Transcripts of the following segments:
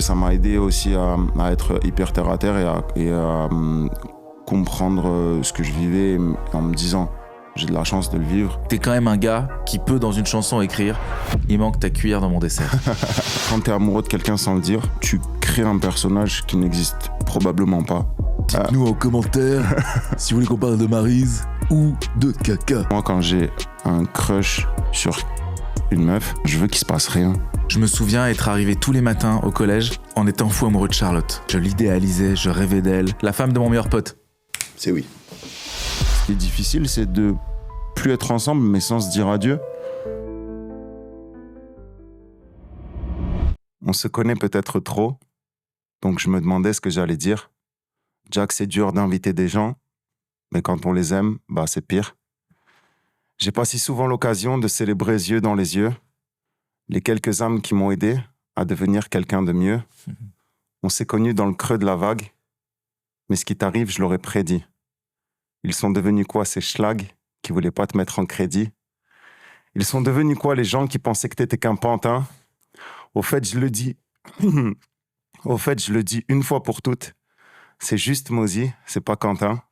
Ça m'a aidé aussi à être hyper terre à terre et à comprendre ce que je vivais en me disant j'ai de la chance de le vivre. T'es quand même un gars qui peut dans une chanson écrire « Il manque ta cuillère dans mon dessert ». Quand t'es amoureux de quelqu'un sans le dire, tu crées un personnage qui n'existe probablement pas. Dites-nous en commentaire si vous voulez qu'on parle de Maryse ou de caca. Moi, quand j'ai un crush sur une meuf, je veux qu'il se passe rien. Je me souviens être arrivé tous les matins au collège en étant fou amoureux de Charlotte. Je l'idéalisais, je rêvais d'elle, la femme de mon meilleur pote. C'est oui. Ce qui est difficile, c'est de plus être ensemble, mais sans se dire adieu. On se connaît peut-être trop, donc je me demandais ce que j'allais dire. Jack, c'est dur d'inviter des gens, mais quand on les aime, bah c'est pire. J'ai pas si souvent l'occasion de célébrer yeux dans les yeux les quelques âmes qui m'ont aidé à devenir quelqu'un de mieux. On s'est connus dans le creux de la vague, mais ce qui t'arrive, je l'aurais prédit. Ils sont devenus quoi ces schlags qui voulaient pas te mettre en crédit? Ils sont devenus quoi les gens qui pensaient que t'étais qu'un pantin? Au fait, je le dis. Au fait, je le dis une fois pour toutes. C'est juste Mozy, c'est pas Quentin.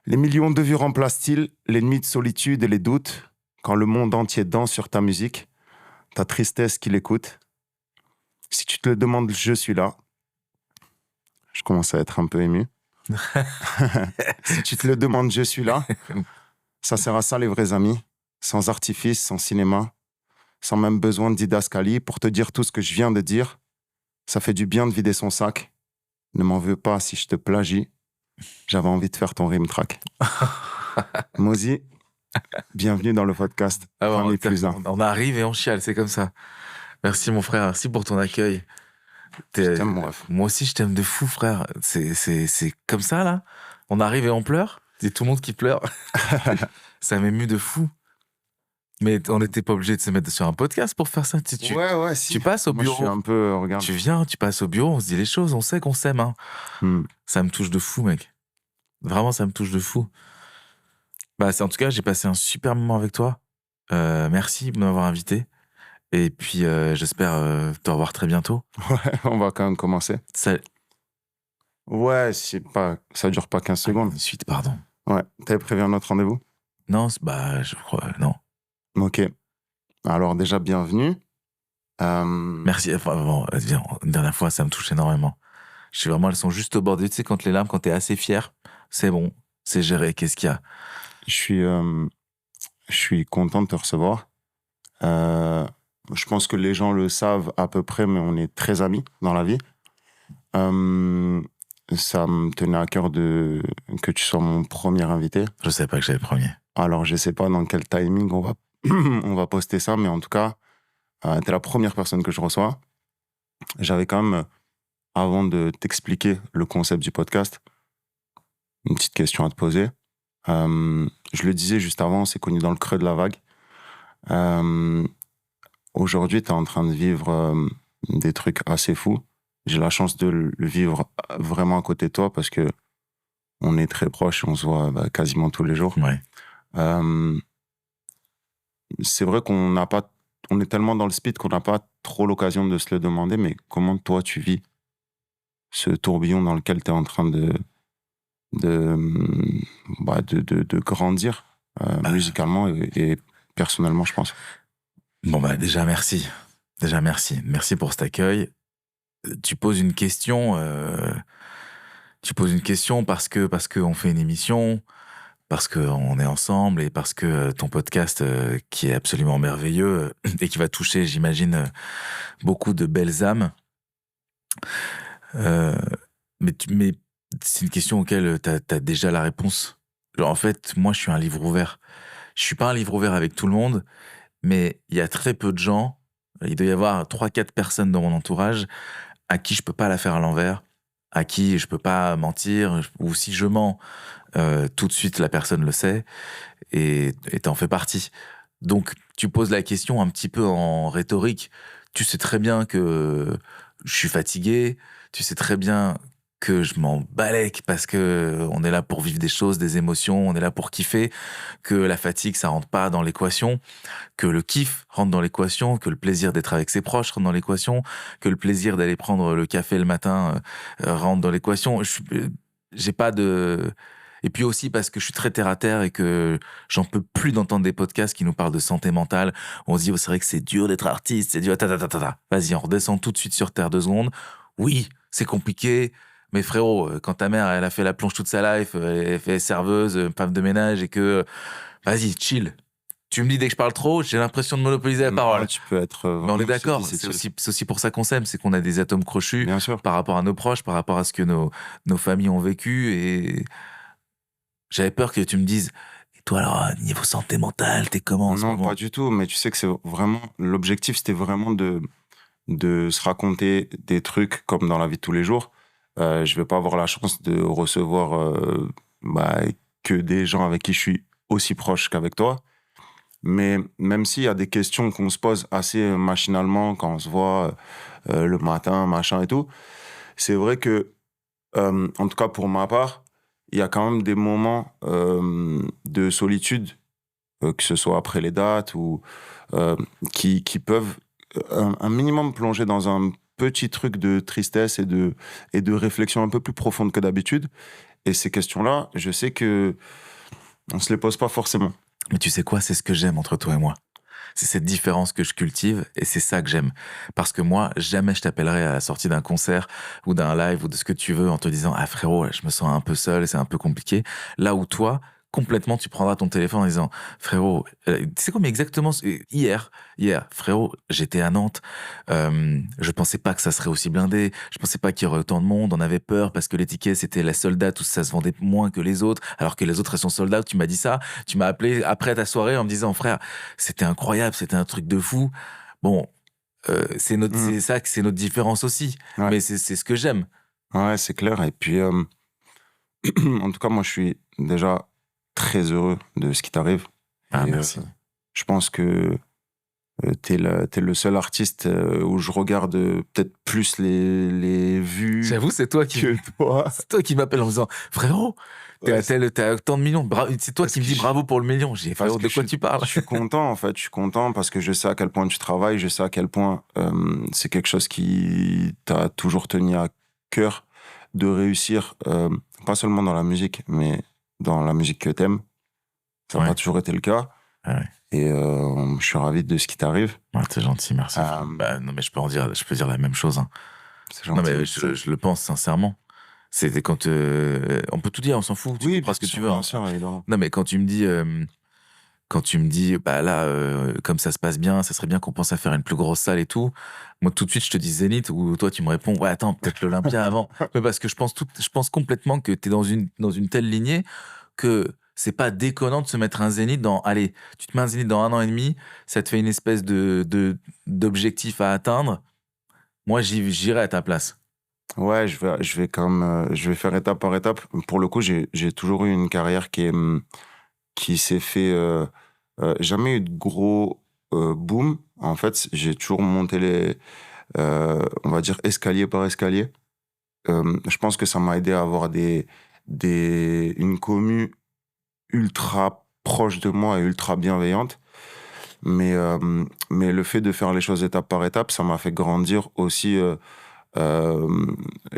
Les millions de vues remplacent-ils les nuits de solitude et les doutes quand le monde entier danse sur ta musique, ta tristesse qui l'écoute? Si tu te le demandes, je suis là. Je commence à être un peu ému. Si tu te le demandes, je suis là. Ça sert à ça les vrais amis, sans artifice, sans cinéma, sans même besoin de didascalie pour te dire tout ce que je viens de dire. Ça fait du bien de vider son sac. Ne m'en veux pas si je te plagie. J'avais envie de faire ton rime track. Mozy, bienvenue dans le podcast. On arrive et on chiale, c'est comme ça. Merci mon frère, merci pour ton accueil. Je t'aime, mon ref. Moi aussi, je t'aime de fou, frère. C'est comme ça, là. On arrive et on pleure. C'est tout le monde qui pleure. Ça m'émue de fou. Mais on n'était pas obligé de se mettre sur un podcast pour faire ça. Ouais, si. Tu passes au bureau. Moi, je suis un peu... Regarde. Tu viens, tu passes au bureau, on se dit les choses, on sait qu'on s'aime. Hein. Ça me touche de fou, mec. Vraiment, ça me touche de fou. En tout cas, j'ai passé un super moment avec toi. Merci de m'avoir invité. Et puis, j'espère te revoir très bientôt. Ouais, on va quand même commencer. Ouais, ça dure pas 15 secondes. Suite, pardon. Ouais, t'avais prévu un autre rendez-vous? Non, je crois, non. Ok. Alors déjà, bienvenue. Merci. Enfin, bon, une dernière fois, ça me touche énormément. Elles sont juste au bord des... Tu sais, quand les larmes, quand t'es assez fier, c'est bon, c'est géré. Qu'est-ce qu'il y a? Je suis content de te recevoir. Je pense que les gens le savent à peu près, mais on est très amis dans la vie. Ça me tenait à cœur que tu sois mon premier invité. Je sais pas que j'avais le premier. Alors, je sais pas dans quel timing on va poster ça, mais en tout cas, t'es la première personne que je reçois. J'avais quand même, avant de t'expliquer le concept du podcast, une petite question à te poser. Je le disais juste avant, on s'est connus dans le creux de la vague. Aujourd'hui, t'es en train de vivre des trucs assez fous. J'ai la chance de le vivre vraiment à côté de toi parce que on est très proches, on se voit quasiment tous les jours. Ouais. C'est vrai on est tellement dans le speed qu'on n'a pas trop l'occasion de se le demander, mais comment toi tu vis ce tourbillon dans lequel tu es en train de grandir musicalement et personnellement, je pense. Bon, déjà, merci. Merci pour cet accueil. Tu poses une question parce que on fait une émission, parce qu'on est ensemble et parce que ton podcast qui est absolument merveilleux et qui va toucher, j'imagine, beaucoup de belles âmes. Mais c'est une question auquel t'as déjà la réponse. Genre, en fait, moi, je suis un livre ouvert. Je suis pas un livre ouvert avec tout le monde, mais il y a très peu de gens. Il doit y avoir 3-4 personnes dans mon entourage à qui je peux pas la faire à l'envers, à qui je peux pas mentir, ou si je mens, tout de suite la personne le sait, et t'en fais partie. Donc tu poses la question un petit peu en rhétorique. Tu sais très bien que je suis fatigué, tu sais très bien que je m'en balèque parce que on est là pour vivre des choses, des émotions, on est là pour kiffer, que la fatigue, ça rentre pas dans l'équation, que le kiff rentre dans l'équation, que le plaisir d'être avec ses proches rentre dans l'équation, que le plaisir d'aller prendre le café le matin rentre dans l'équation. J'ai pas de... Et puis aussi parce que je suis très terre à terre et que j'en peux plus d'entendre des podcasts qui nous parlent de santé mentale. On se dit, oh, c'est vrai que c'est dur d'être artiste, c'est dur, Vas-y, on redescend tout de suite sur terre 2 secondes. Oui, c'est compliqué, mais frérot, quand ta mère, elle a fait la plonge toute sa life, elle fait serveuse, femme de ménage et que, vas-y, chill. Tu me dis dès que je parle trop, j'ai l'impression de monopoliser la parole. Tu peux être Mais on est vraiment d'accord, chill. c'est aussi pour ça qu'on s'aime, c'est qu'on a des atomes crochus Bien sûr. par rapport à nos proches, par rapport à ce que nos familles ont vécu. Et j'avais peur que tu me dises, et toi alors, niveau santé mentale, t'es comment en ce Non, moment? pas du tout, mais tu sais que c'est vraiment... L'objectif, c'était vraiment de se raconter des trucs comme dans la vie de tous les jours. Je vais pas avoir la chance de recevoir bah, que des gens avec qui je suis aussi proche qu'avec toi. Mais même s'il y a des questions qu'on se pose assez machinalement quand on se voit le matin, machin et tout, c'est vrai que, en tout cas pour ma part, il y a quand même des moments de solitude, que ce soit après les dates ou euh, qui peuvent un minimum plonger dans un petit truc de tristesse et de réflexion un peu plus profonde que d'habitude. Et ces questions-là, je sais que on se les pose pas forcément. Mais tu sais quoi, c'est ce que j'aime entre toi et moi. C'est cette différence que je cultive et c'est ça que j'aime. Parce que moi, jamais je t'appellerai à la sortie d'un concert ou d'un live ou de ce que tu veux en te disant ah frérot, je me sens un peu seul, c'est un peu compliqué. Là où toi, complètement, tu prendras ton téléphone en disant frérot, tu sais quoi, mais exactement hier, frérot, j'étais à Nantes, je pensais pas que ça serait aussi blindé, je pensais pas qu'il y aurait autant de monde, on avait peur parce que les tickets c'était la sold out où ça se vendait moins que les autres, alors que les autres elles sont sold out. Tu m'as dit ça, tu m'as appelé après ta soirée en me disant frère, c'était incroyable, c'était un truc de fou. Bon, Mhm. c'est ça que c'est notre différence aussi. Ouais, Mais c'est ce que j'aime. ouais, c'est clair. Et puis, en tout cas, moi, je suis déjà très heureux de ce qui t'arrive. Ah, Et merci. je pense que t'es le seul artiste où je regarde peut-être plus les vues J'avoue, que toi. c'est toi qui m'appelles en me disant, frérot, Ouais, t'as tant de millions. C'est toi parce qui me que dis bravo pour le million. J'ai dit, parce frérot, que de quoi tu parles? je suis content, en fait. Je suis content parce que je sais à quel point tu travailles, je sais à quel point c'est quelque chose qui t'a toujours tenu à cœur de réussir, pas seulement dans la musique, mais dans la musique que t'aimes. Ça n'a Ouais. pas toujours été le cas. Ah ouais. Et je suis ravi de ce qui t'arrive. Ouais, t'es gentil, merci, frère. Euh, Bah, non, mais je peux dire la même chose, hein. c'est Non, gentil. mais je le pense sincèrement. C'était quand, on peut tout dire, on s'en fout. Tu Oui, couperas ce que tu veux, bien hein. sûr, évidemment. Non, mais quand tu me dis, bah là, comme ça se passe bien, ça serait bien qu'on pense à faire une plus grosse salle et tout. Moi, tout de suite, je te dis Zénith, ou toi, tu me réponds, ouais, attends, peut-être l'Olympia avant. Mais parce que je pense complètement que t'es dans une telle lignée que c'est pas déconnant de se mettre un Zénith allez, tu te mets un Zénith dans 1 an et demi, ça te fait une espèce d'objectif à atteindre. Moi, j'irai à ta place. Ouais, je vais quand même, je vais faire étape par étape. Pour le coup, j'ai toujours eu une carrière qui s'est fait, jamais eu de gros boom. En fait, j'ai toujours monté on va dire, escalier par escalier. Je pense que ça m'a aidé à avoir une commu ultra proche de moi et ultra bienveillante. Mais le fait de faire les choses étape par étape, ça m'a fait grandir aussi, euh,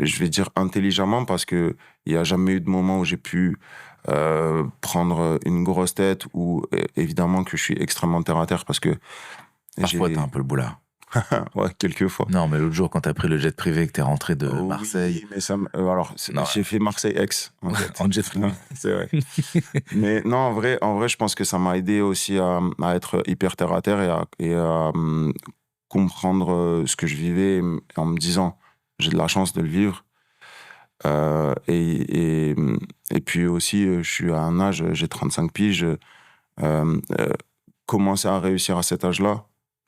je vais dire intelligemment, parce que il n'y a jamais eu de moment où j'ai pu prendre une grosse tête ou évidemment que je suis extrêmement terre à terre parce que Parfois, t'as j'ai... un peu le boulard. Ouais, quelques fois. Non, mais l'autre jour, quand t'as pris le jet privé, que t'es rentré de Marseille. Oui, mais alors, Non, j'ai fait Marseille-Aix, en fait. en jet privé. Non, c'est vrai. Mais non, en vrai, je pense que ça m'a aidé aussi à être hyper terre à terre et à comprendre ce que je vivais en me disant, j'ai de la chance de le vivre. Euh, et, et, et puis aussi, je suis à un âge, j'ai 35 piges, euh, commencer à réussir à cet âge-là,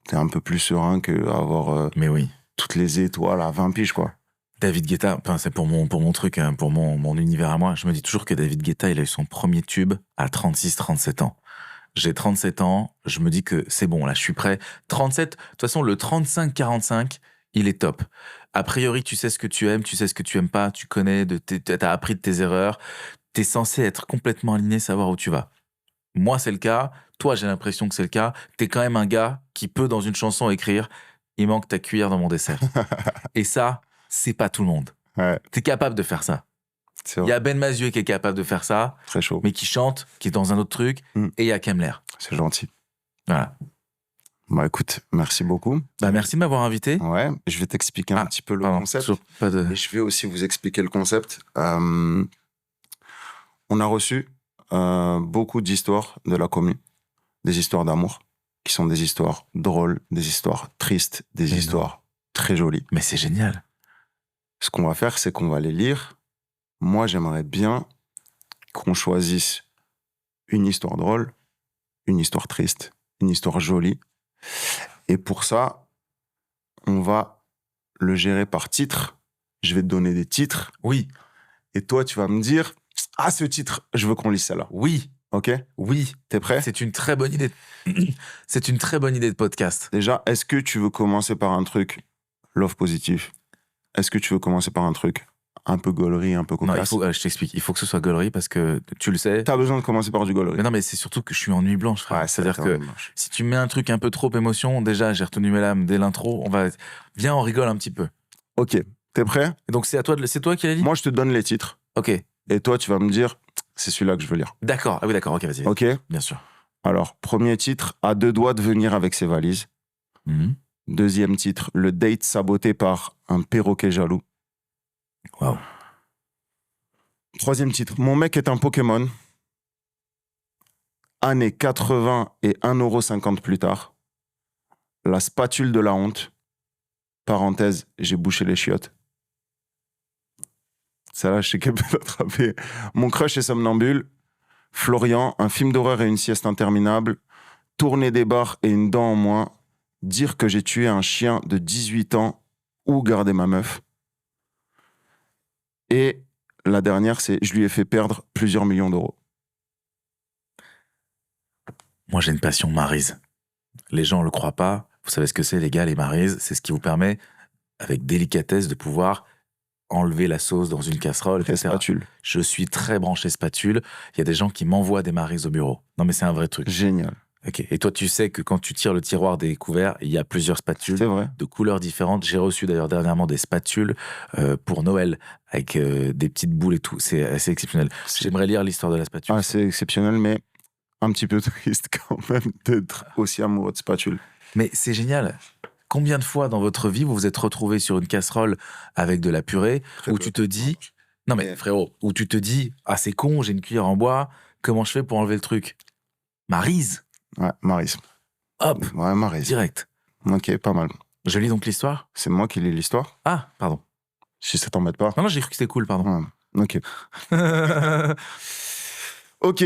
t'es un peu plus serein qu'avoir Mais oui. toutes les étoiles à 20 piges, quoi. David Guetta, enfin, c'est pour mon truc, hein, pour mon univers à moi. Je me dis toujours que David Guetta, il a eu son premier tube à 36, 37 ans. J'ai 37 ans, je me dis que c'est bon, là, je suis prêt. 37, de toute façon, le 35, 45, il est top. A priori, tu sais ce que tu aimes, tu sais ce que tu aimes pas, tu connais, t'as appris de tes erreurs, t'es censé être complètement aligné, savoir où tu vas. Moi, c'est le cas. Toi, j'ai l'impression que c'est le cas. T'es quand même un gars qui peut, dans une chanson, écrire « Il manque ta cuillère dans mon dessert ». Et ça, c'est pas tout le monde. Ouais, T'es capable de faire ça. c'est Il y vrai. a Ben Mazué qui est capable de faire ça, Très chaud. mais qui chante, qui est dans un autre truc, Mm. et il y a Kemler. C'est gentil. Voilà. Bah écoute, merci beaucoup. Bah, merci de m'avoir invité. Ouais, je vais t'expliquer un petit peu le Pardon, concept. toujours pas de... Et je vais aussi vous expliquer le concept. On a reçu beaucoup d'histoires de la commune, des histoires d'amour, qui sont des histoires drôles, des histoires tristes, des Mais histoires très jolies. Mais c'est génial. Ce qu'on va faire, c'est qu'on va les lire. Moi, j'aimerais bien qu'on choisisse une histoire drôle, une histoire triste, une histoire jolie. Et pour ça, on va le gérer par titre. Je vais te donner des titres. Oui, Et toi, tu vas me dire, ah, ce titre, je veux qu'on lise celle-là. oui, OK? oui. T'es prêt? C'est une très bonne idée. C'est une très bonne idée de podcast. Déjà, est-ce que tu veux commencer par un truc love positif? Est-ce que tu veux commencer par un truc un peu gaulerie, un peu Non, cocasse? je t'explique. Il faut que ce soit gaulerie parce que tu le sais. T'as besoin de commencer par du gaulerie. Mais non, mais c'est surtout que je suis en nuit blanche, frère. Ouais, C'est-à-dire c'est que si tu mets un truc un peu trop émotion, déjà, j'ai retenu mes lames dès l'intro. Viens, on rigole un petit peu. OK. T'es prêt? Et donc, c'est toi qui l'as dit? Moi, je te donne les titres. Ok. Et toi, tu vas me dire, c'est celui-là que je veux lire. D'accord. Ah oui, d'accord. Ok, vas-y. OK? Bien sûr. Alors, premier titre, à deux doigts de venir avec ses valises. Mhm. Deuxième titre, le date saboté par un perroquet jaloux. Waouh. Troisième titre, mon mec est un Pokémon. Année 80 et 1,50 € plus tard. La spatule de la honte. Parenthèse, j'ai bouché les chiottes. Celle-là, je sais qu'elle peut l'attraper. Mon crush est somnambule. Florian, un film d'horreur et une sieste interminable. Tourner des bars et une dent en moins. Dire que j'ai tué un chien de 18 ans ou garder ma meuf. Et la dernière, c'est je lui ai fait perdre plusieurs millions d'euros. Moi, j'ai une passion Maryse. Les gens ne le croient pas. Vous savez ce que c'est, les gars, les Maryse? C'est ce qui vous permet, avec délicatesse, de pouvoir enlever la sauce dans une casserole, Très etc. spatule. Je suis très branché spatule. Il y a des gens qui m'envoient des Maryse au bureau. Non, mais c'est un vrai truc. Génial. Ok. Et toi, tu sais que quand tu tires le tiroir des couverts, il y a plusieurs spatules C'est vrai. de couleurs différentes. J'ai reçu d'ailleurs dernièrement des spatules pour Noël avec des petites boules et tout. C'est assez exceptionnel. J'aimerais lire l'histoire de la spatule. Ah, c'est exceptionnel, mais un petit peu triste quand même d'être aussi amoureux de spatule. Mais c'est génial. Combien de fois dans votre vie vous vous êtes retrouvé sur une casserole avec de la purée Très où peu. tu te dis, non mais Mais- frérot, où tu te dis, ah c'est con, j'ai une cuillère en bois, comment je fais pour enlever le truc? Maryse, Ouais, Maryse. hop, Ouais, Maryse. direct. Ok, pas mal. Je lis donc l'histoire? C'est moi qui lis l'histoire. Ah, pardon. Si ça t'embête pas. Non, j'ai cru que c'était cool, pardon. Ouais, ok. Ok.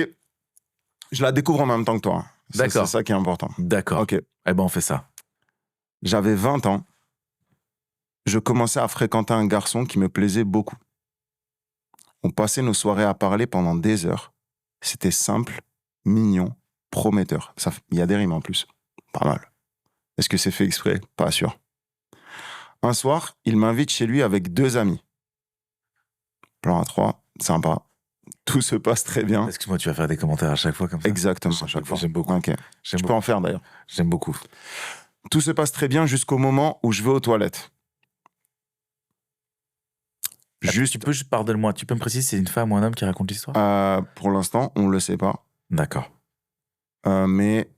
Je la découvre en même temps que toi. D'accord. C'est ça qui est important. D'accord. Ok. Eh ben on fait ça. J'avais 20 ans. Je commençais à fréquenter un garçon qui me plaisait beaucoup. On passait nos soirées à parler pendant des heures. C'était simple, mignon, prometteur. Il y a des rimes en plus. Pas mal. Est-ce que c'est fait exprès? Pas sûr. Un soir, il m'invite chez lui avec 2 amis. Plan à 3, sympa. Tout se passe très bien. Excuse-moi, tu vas faire des commentaires à chaque fois comme ça? Exactement, à chaque fois. J'aime beaucoup. Ok. J'aime Je peux beaucoup. en faire d'ailleurs. J'aime beaucoup. Tout se passe très bien jusqu'au moment où je vais aux toilettes. Juste, Tu peux juste, pardonne-moi, tu peux me préciser si c'est une femme ou un homme qui raconte l'histoire? pour l'instant, on ne le sait pas. D'accord. Mais,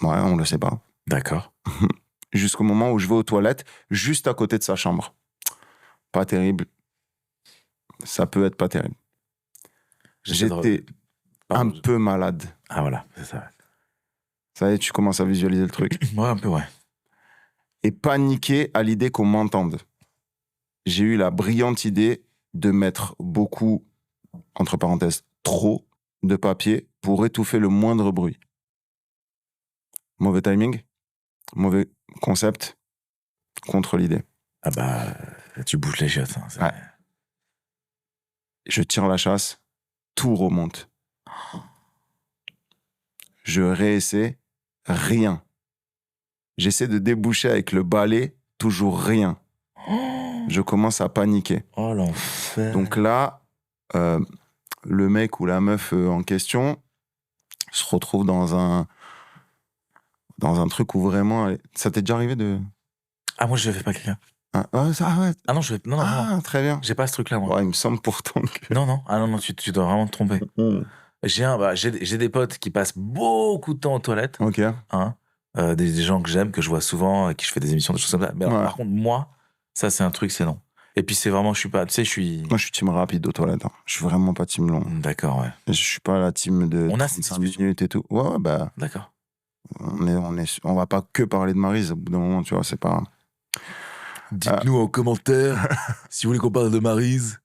ouais, on ne le sait pas. D'accord. Jusqu'au moment où je vais aux toilettes, juste à côté de sa chambre. Pas terrible. Ça peut être pas terrible. J'essaie de re- J'étais un Pardon. peu malade. Ah voilà, c'est ça. Ça y est, tu commences à visualiser le truc. Ouais, un peu, ouais. Et paniqué à l'idée qu'on m'entende. J'ai eu la brillante idée de mettre beaucoup, entre parenthèses, trop de papier pour étouffer le moindre bruit. Mauvais timing, mauvais concept, contre l'idée. Ah bah, tu bouges les chiottes. Hein, Ouais. Je tire la chasse, tout remonte. Je réessaie, rien. J'essaie de déboucher avec le balai, toujours rien. Je commence à paniquer. Oh, l'enfer. Donc là, le mec ou la meuf en question se retrouve dans un truc où vraiment... Ça t'est déjà arrivé de... Ah, moi, je fais pas quelqu'un. Ah ouais. Ah non, je fais... Non, Ah, très bien. J'ai pas ce truc-là, moi. Ouais, il me semble pourtant que... Non. Ah non, tu dois vraiment te tromper. J'ai des potes qui passent beaucoup de temps aux toilettes. Ok. Hein, des gens que j'aime, que je vois souvent, avec qui je fais des émissions, des choses comme ça. Mais alors, Ouais. par contre, moi, ça, c'est un truc, c'est non. Et puis, c'est vraiment, je suis pas... Tu sais, je suis... Moi, je suis team rapide aux toilettes. Hein. Je suis vraiment pas team long. D'accord, ouais. Je suis pas la team de On a cette 35 discussion. minutes et tout. Ouais, bah... D'accord. On va pas que parler de Maryse. Au bout d'un moment, tu vois, c'est pas... Dites-nous en commentaire si vous voulez qu'on parle de Maryse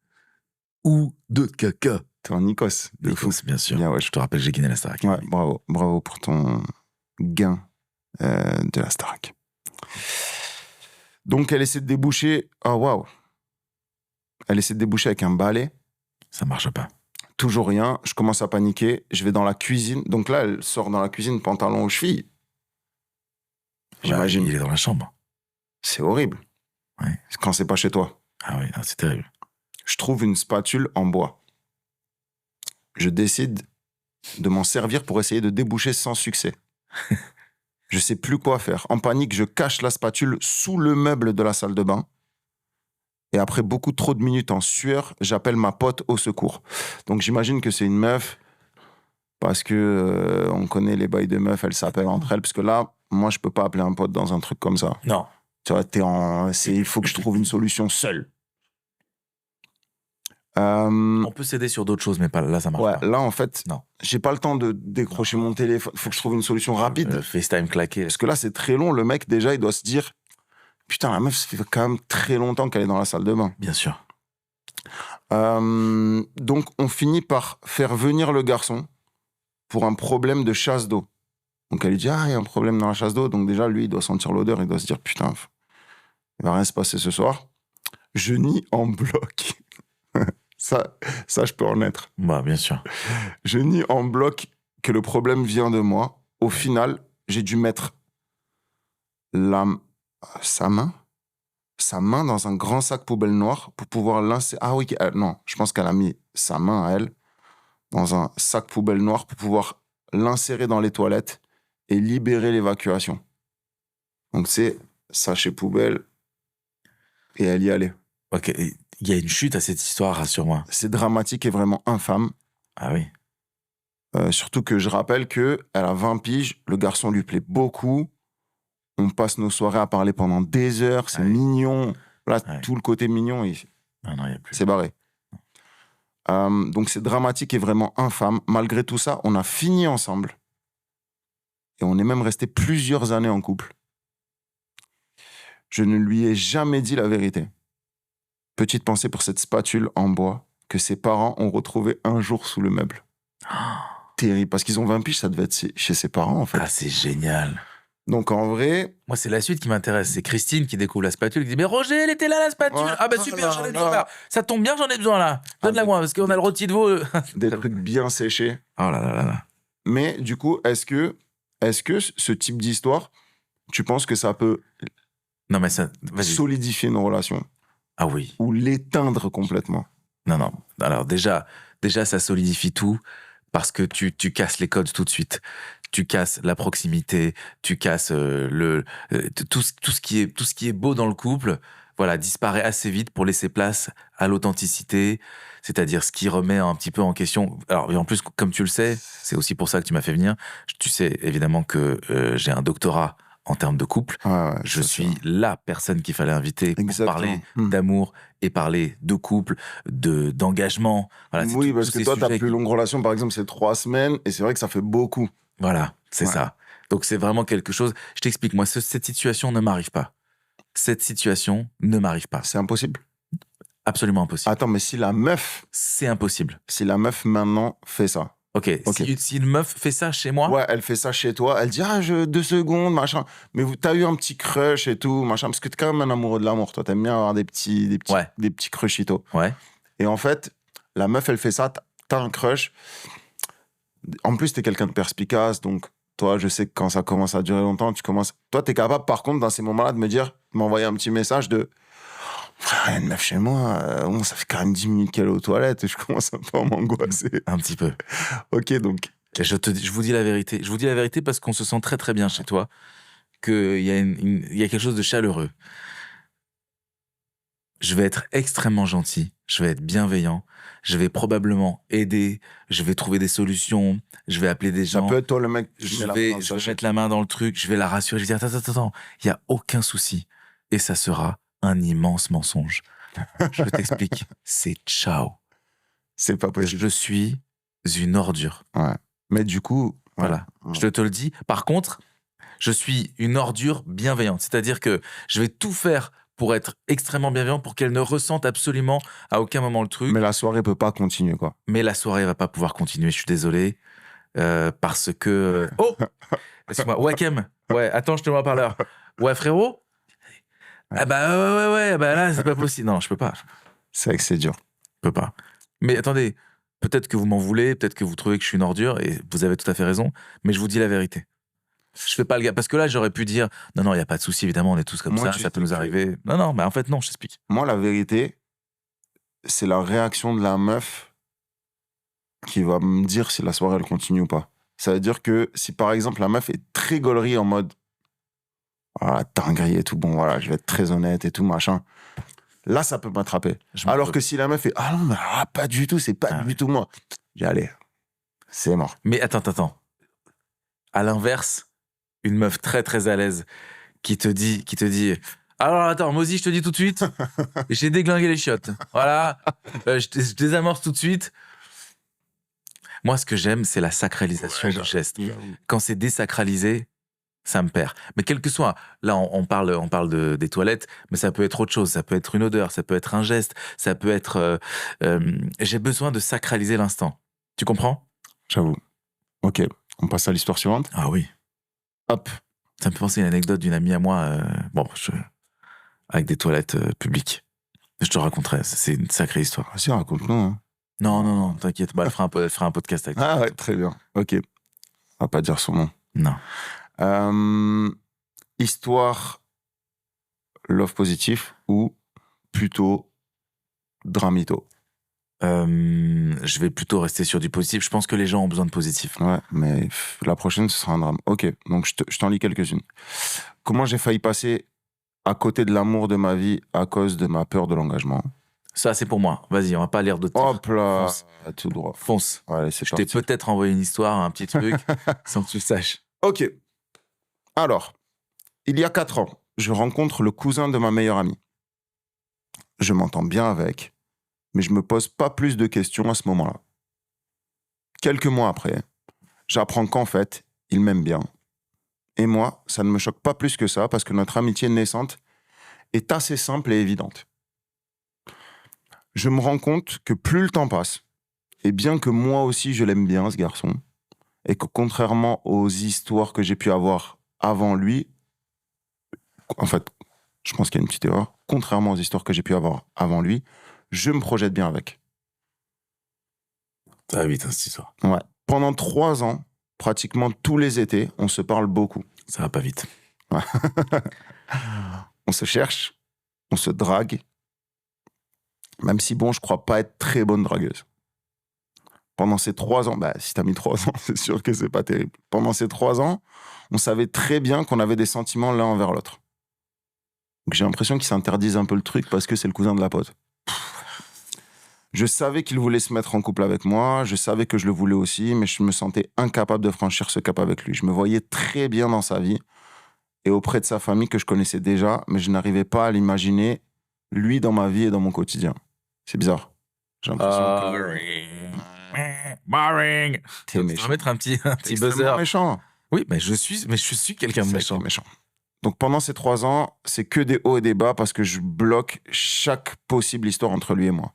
ou de caca. T'es en Nikos. De fou. Bien sûr. Bien, ouais. Je te rappelle, j'ai gagné la Starac. Ouais, bravo pour ton gain de la Starac. Donc, elle essaie de déboucher. Oh, waouh. Elle essaie de déboucher avec un balai. Ça marche pas. Toujours rien. Je commence à paniquer. Je vais dans la cuisine. Donc là, elle sort dans la cuisine, pantalon aux chevilles. J'imagine. Il est dans la chambre. C'est horrible. Ouais. Quand c'est pas chez toi. Ah oui, c'est terrible. Je trouve une spatule en bois. Je décide de m'en servir pour essayer de déboucher sans succès. Je sais plus quoi faire. En panique, je cache la spatule sous le meuble de la salle de bain. Et après beaucoup trop de minutes en sueur, j'appelle ma pote au secours. Donc j'imagine que c'est une meuf, parce que on connaît les bails de meufs, elles s'appellent entre elles. Parce que là, moi, je peux pas appeler un pote dans un truc comme ça. Non. Tu vois, il faut que je trouve une solution seule. On peut s'aider sur d'autres choses, mais pas là, ça marche pas. Là, en fait, non. J'ai pas le temps de décrocher mon téléphone. Faut que je trouve une solution rapide. FaceTime claqué. Parce que là, c'est très long. Le mec, déjà, il doit se dire putain, la meuf, ça fait quand même très longtemps qu'elle est dans la salle de bain. Bien sûr. Donc, on finit par faire venir le garçon pour un problème de chasse d'eau. Donc, elle lui dit il y a un problème dans la chasse d'eau. Donc, déjà, lui, il doit sentir l'odeur. Il doit se dire putain, il va rien se passer ce soir. Je nie en bloc. Ça, je peux en être. Bah, bien sûr. Je nie en bloc que le problème vient de moi. Au final, j'ai dû mettre sa main dans un grand sac poubelle noir pour pouvoir l'insérer. Ah oui, non, je pense qu'elle a mis sa main à elle dans un sac poubelle noir pour pouvoir l'insérer dans les toilettes et libérer l'évacuation. Donc c'est sachet poubelle et elle y allait. Ok, il y a une chute à cette histoire, rassure-moi. C'est dramatique et vraiment infâme. Ah oui. Surtout que je rappelle qu'elle a 20 piges, le garçon lui plaît beaucoup. On passe nos soirées à parler pendant des heures, c'est mignon. Là, tout le côté mignon, non, y a plus. C'est barré. Donc c'est dramatique et vraiment infâme. Malgré tout ça, on a fini ensemble. Et on est même resté plusieurs années en couple. Je ne lui ai jamais dit la vérité. Petite pensée pour cette spatule en bois que ses parents ont retrouvée un jour sous le meuble. Terrible, parce qu'ils ont 20 piges, ça devait être chez ses parents, en fait. Ah, c'est génial. Donc, en vrai... Moi, c'est la suite qui m'intéresse. C'est Christine qui découvre la spatule, qui dit « Mais Roger, elle était là, la spatule !» Ah bah super, j'en ai besoin là. Ça tombe bien, j'en ai besoin là. Donne-la moi, parce qu'on a le rôti de veau. Des trucs bien séchés. Oh là là là là. Mais du coup, est-ce que ce type d'histoire, tu penses que ça peut solidifier une relation? Ah oui. Ou l'éteindre complètement? Non. Alors déjà, ça solidifie tout parce que tu casses les codes tout de suite. Tu casses la proximité, tu casses tout ce qui est beau dans le couple, voilà, disparaît assez vite pour laisser place à l'authenticité, c'est-à-dire ce qui remet un petit peu en question. Alors, et en plus, comme tu le sais, c'est aussi pour ça que tu m'as fait venir. Tu sais évidemment que j'ai un doctorat en termes de couple. Je suis la personne qu'il fallait inviter pour parler d'amour et parler de couple, d'engagement. Voilà, oui, parce que toi, ta plus longue relation, par exemple, c'est 3 semaines, et c'est vrai que ça fait beaucoup. Voilà, c'est ça. Donc c'est vraiment quelque chose... Je t'explique, moi, cette situation ne m'arrive pas. Cette situation ne m'arrive pas. C'est impossible? Absolument impossible. Attends, mais si la meuf... C'est impossible. Si la meuf, maintenant, fait ça. Ok. Si une meuf fait ça chez moi... Ouais, elle fait ça chez toi, elle dit « Ah, 2 secondes, machin. » Mais t'as eu un petit crush et tout, machin, parce que t'es quand même un amoureux de l'amour, toi. T'aimes bien avoir des petits crushitos. Ouais. Et en fait, la meuf, elle fait ça, t'as un crush... En plus, t'es quelqu'un de perspicace, donc Toi, je sais que quand ça commence à durer longtemps, Toi, t'es capable, par contre, dans ces moments-là, de m'envoyer un petit message de frère, il y a une meuf chez moi, bon, ça fait quand même 10 minutes qu'elle est aux toilettes et je commence un peu à m'angoisser. Un petit peu. Ok, donc. Et je vous dis la vérité. Je vous dis la vérité parce qu'on se sent très très bien chez toi, qu'il y a, il y a quelque chose de chaleureux. Je vais être extrêmement gentil, je vais être bienveillant, je vais probablement aider, je vais trouver des solutions, je vais appeler des Ça gens. peut être toi le mec qui Je met la main dans vais, le je vais sachet. mettre la main dans le truc, je vais la rassurer, je vais dire attends, il y a aucun souci. Et ça sera un immense mensonge. Je t'explique, c'est ciao. C'est pas possible. Je suis une ordure. Ouais. Mais du coup. Voilà, Ouais. je te le dis. Par contre, je suis une ordure bienveillante. C'est-à-dire que je vais tout faire pour être extrêmement bienveillant, pour qu'elle ne ressente absolument à aucun moment le truc. Mais la soirée peut pas continuer, quoi. Mais la soirée va pas pouvoir continuer, je suis désolé. Parce que... Oh, excuse-moi, Wakem. Ouais, attends, je te mets un parleur. Ouais, frérot. Ah bah ouais, bah là, c'est pas possible. Non, je peux pas. C'est vrai que c'est dur. Je peux pas. Mais attendez, peut-être que vous m'en voulez, peut-être que vous trouvez que je suis une ordure, et vous avez tout à fait raison, mais je vous dis la vérité. Je fais pas le gars. Parce que là, j'aurais pu dire, non, il n'y a pas de souci, évidemment, on est tous comme Moi, ça, ça peut nous arriver. Non, mais en fait, non, je t'explique. Moi, la vérité, c'est la réaction de la meuf qui va me dire si la soirée, elle continue ou pas. Ça veut dire que si, par exemple, la meuf est très gaulerie en mode ah, dinguerie et tout, bon, voilà, je vais être très honnête et tout, machin. Là, ça peut m'attraper. Alors que si la meuf est ah non, mais pas du tout, c'est pas du tout moi. J'ai allez, c'est mort. Mais attends. À l'inverse, une meuf très très à l'aise qui te dit alors attends, Mozi, je te dis tout de suite, j'ai déglingué les chiottes. Voilà, je désamorce tout de suite. Moi, ce que j'aime, c'est la sacralisation du geste. Quand c'est désacralisé, ça me perd. Mais quel que soit, là, on parle des toilettes, mais ça peut être autre chose. Ça peut être une odeur, ça peut être un geste, ça peut être. J'ai besoin de sacraliser l'instant. Tu comprends? J'avoue. Ok, on passe à l'histoire suivante. Ah oui. Hop. Ça me fait penser à une anecdote d'une amie à moi, avec des toilettes publiques. Je te raconterai, c'est une sacrée histoire. Vas-y, raconte-nous. Hein. Non, t'inquiète, elle fera un podcast avec toi. Ah ouais, très bien. Ok. On va pas dire son nom. Non. Histoire love positif ou plutôt dramito? Je vais plutôt rester sur du positif. Je pense que les gens ont besoin de positif. Ouais, mais la prochaine, ce sera un drame. Ok, donc je t'en lis quelques-unes. Comment j'ai failli passer à côté de l'amour de ma vie à cause de ma peur de l'engagement? Ça, c'est pour moi. Vas-y, on va pas lire d'autres titres. Hop là, Fonce. tout droit. Fonce. Ouais, c'est Je t'ai parti. peut-être envoyé une histoire, un petit truc, sans que tu le saches. Ok. Alors, il y a 4 ans, je rencontre le cousin de ma meilleure amie. Je m'entends bien avec, mais je me pose pas plus de questions à ce moment-là. Quelques mois après, j'apprends qu'en fait, il m'aime bien. Et moi, ça ne me choque pas plus que ça parce que notre amitié naissante est assez simple et évidente. Je me rends compte que plus le temps passe, et bien que moi aussi je l'aime bien, ce garçon, et que contrairement aux histoires que j'ai pu avoir avant lui, en fait, je pense qu'il y a une petite erreur, contrairement aux histoires que j'ai pu avoir avant lui, je me projette bien avec. Ça va vite, hein, cette histoire. Ouais. Pendant 3 ans, pratiquement tous les étés, on se parle beaucoup. Ça va pas vite. Ouais. On se cherche, on se drague, même si, bon, je crois pas être très bonne dragueuse. Pendant ces 3 ans, bah, si t'as mis 3 ans, c'est sûr que c'est pas terrible. Pendant ces 3 ans, on savait très bien qu'on avait des sentiments l'un envers l'autre. Donc j'ai l'impression qu'ils s'interdisent un peu le truc parce que c'est le cousin de la pote. Je savais qu'il voulait se mettre en couple avec moi, je savais que je le voulais aussi, mais je me sentais incapable de franchir ce cap avec lui. Je me voyais très bien dans sa vie et auprès de sa famille que je connaissais déjà, mais je n'arrivais pas à l'imaginer, lui, dans ma vie et dans mon quotidien. C'est bizarre. J'ai l'impression Boring. T'es Je méchant. vais mettre un petit T'es buzzer. extrêmement méchant. Oui, mais je suis quelqu'un de C'est méchant. méchant. Donc pendant ces 3 ans, c'est que des hauts et des bas parce que je bloque chaque possible histoire entre lui et moi.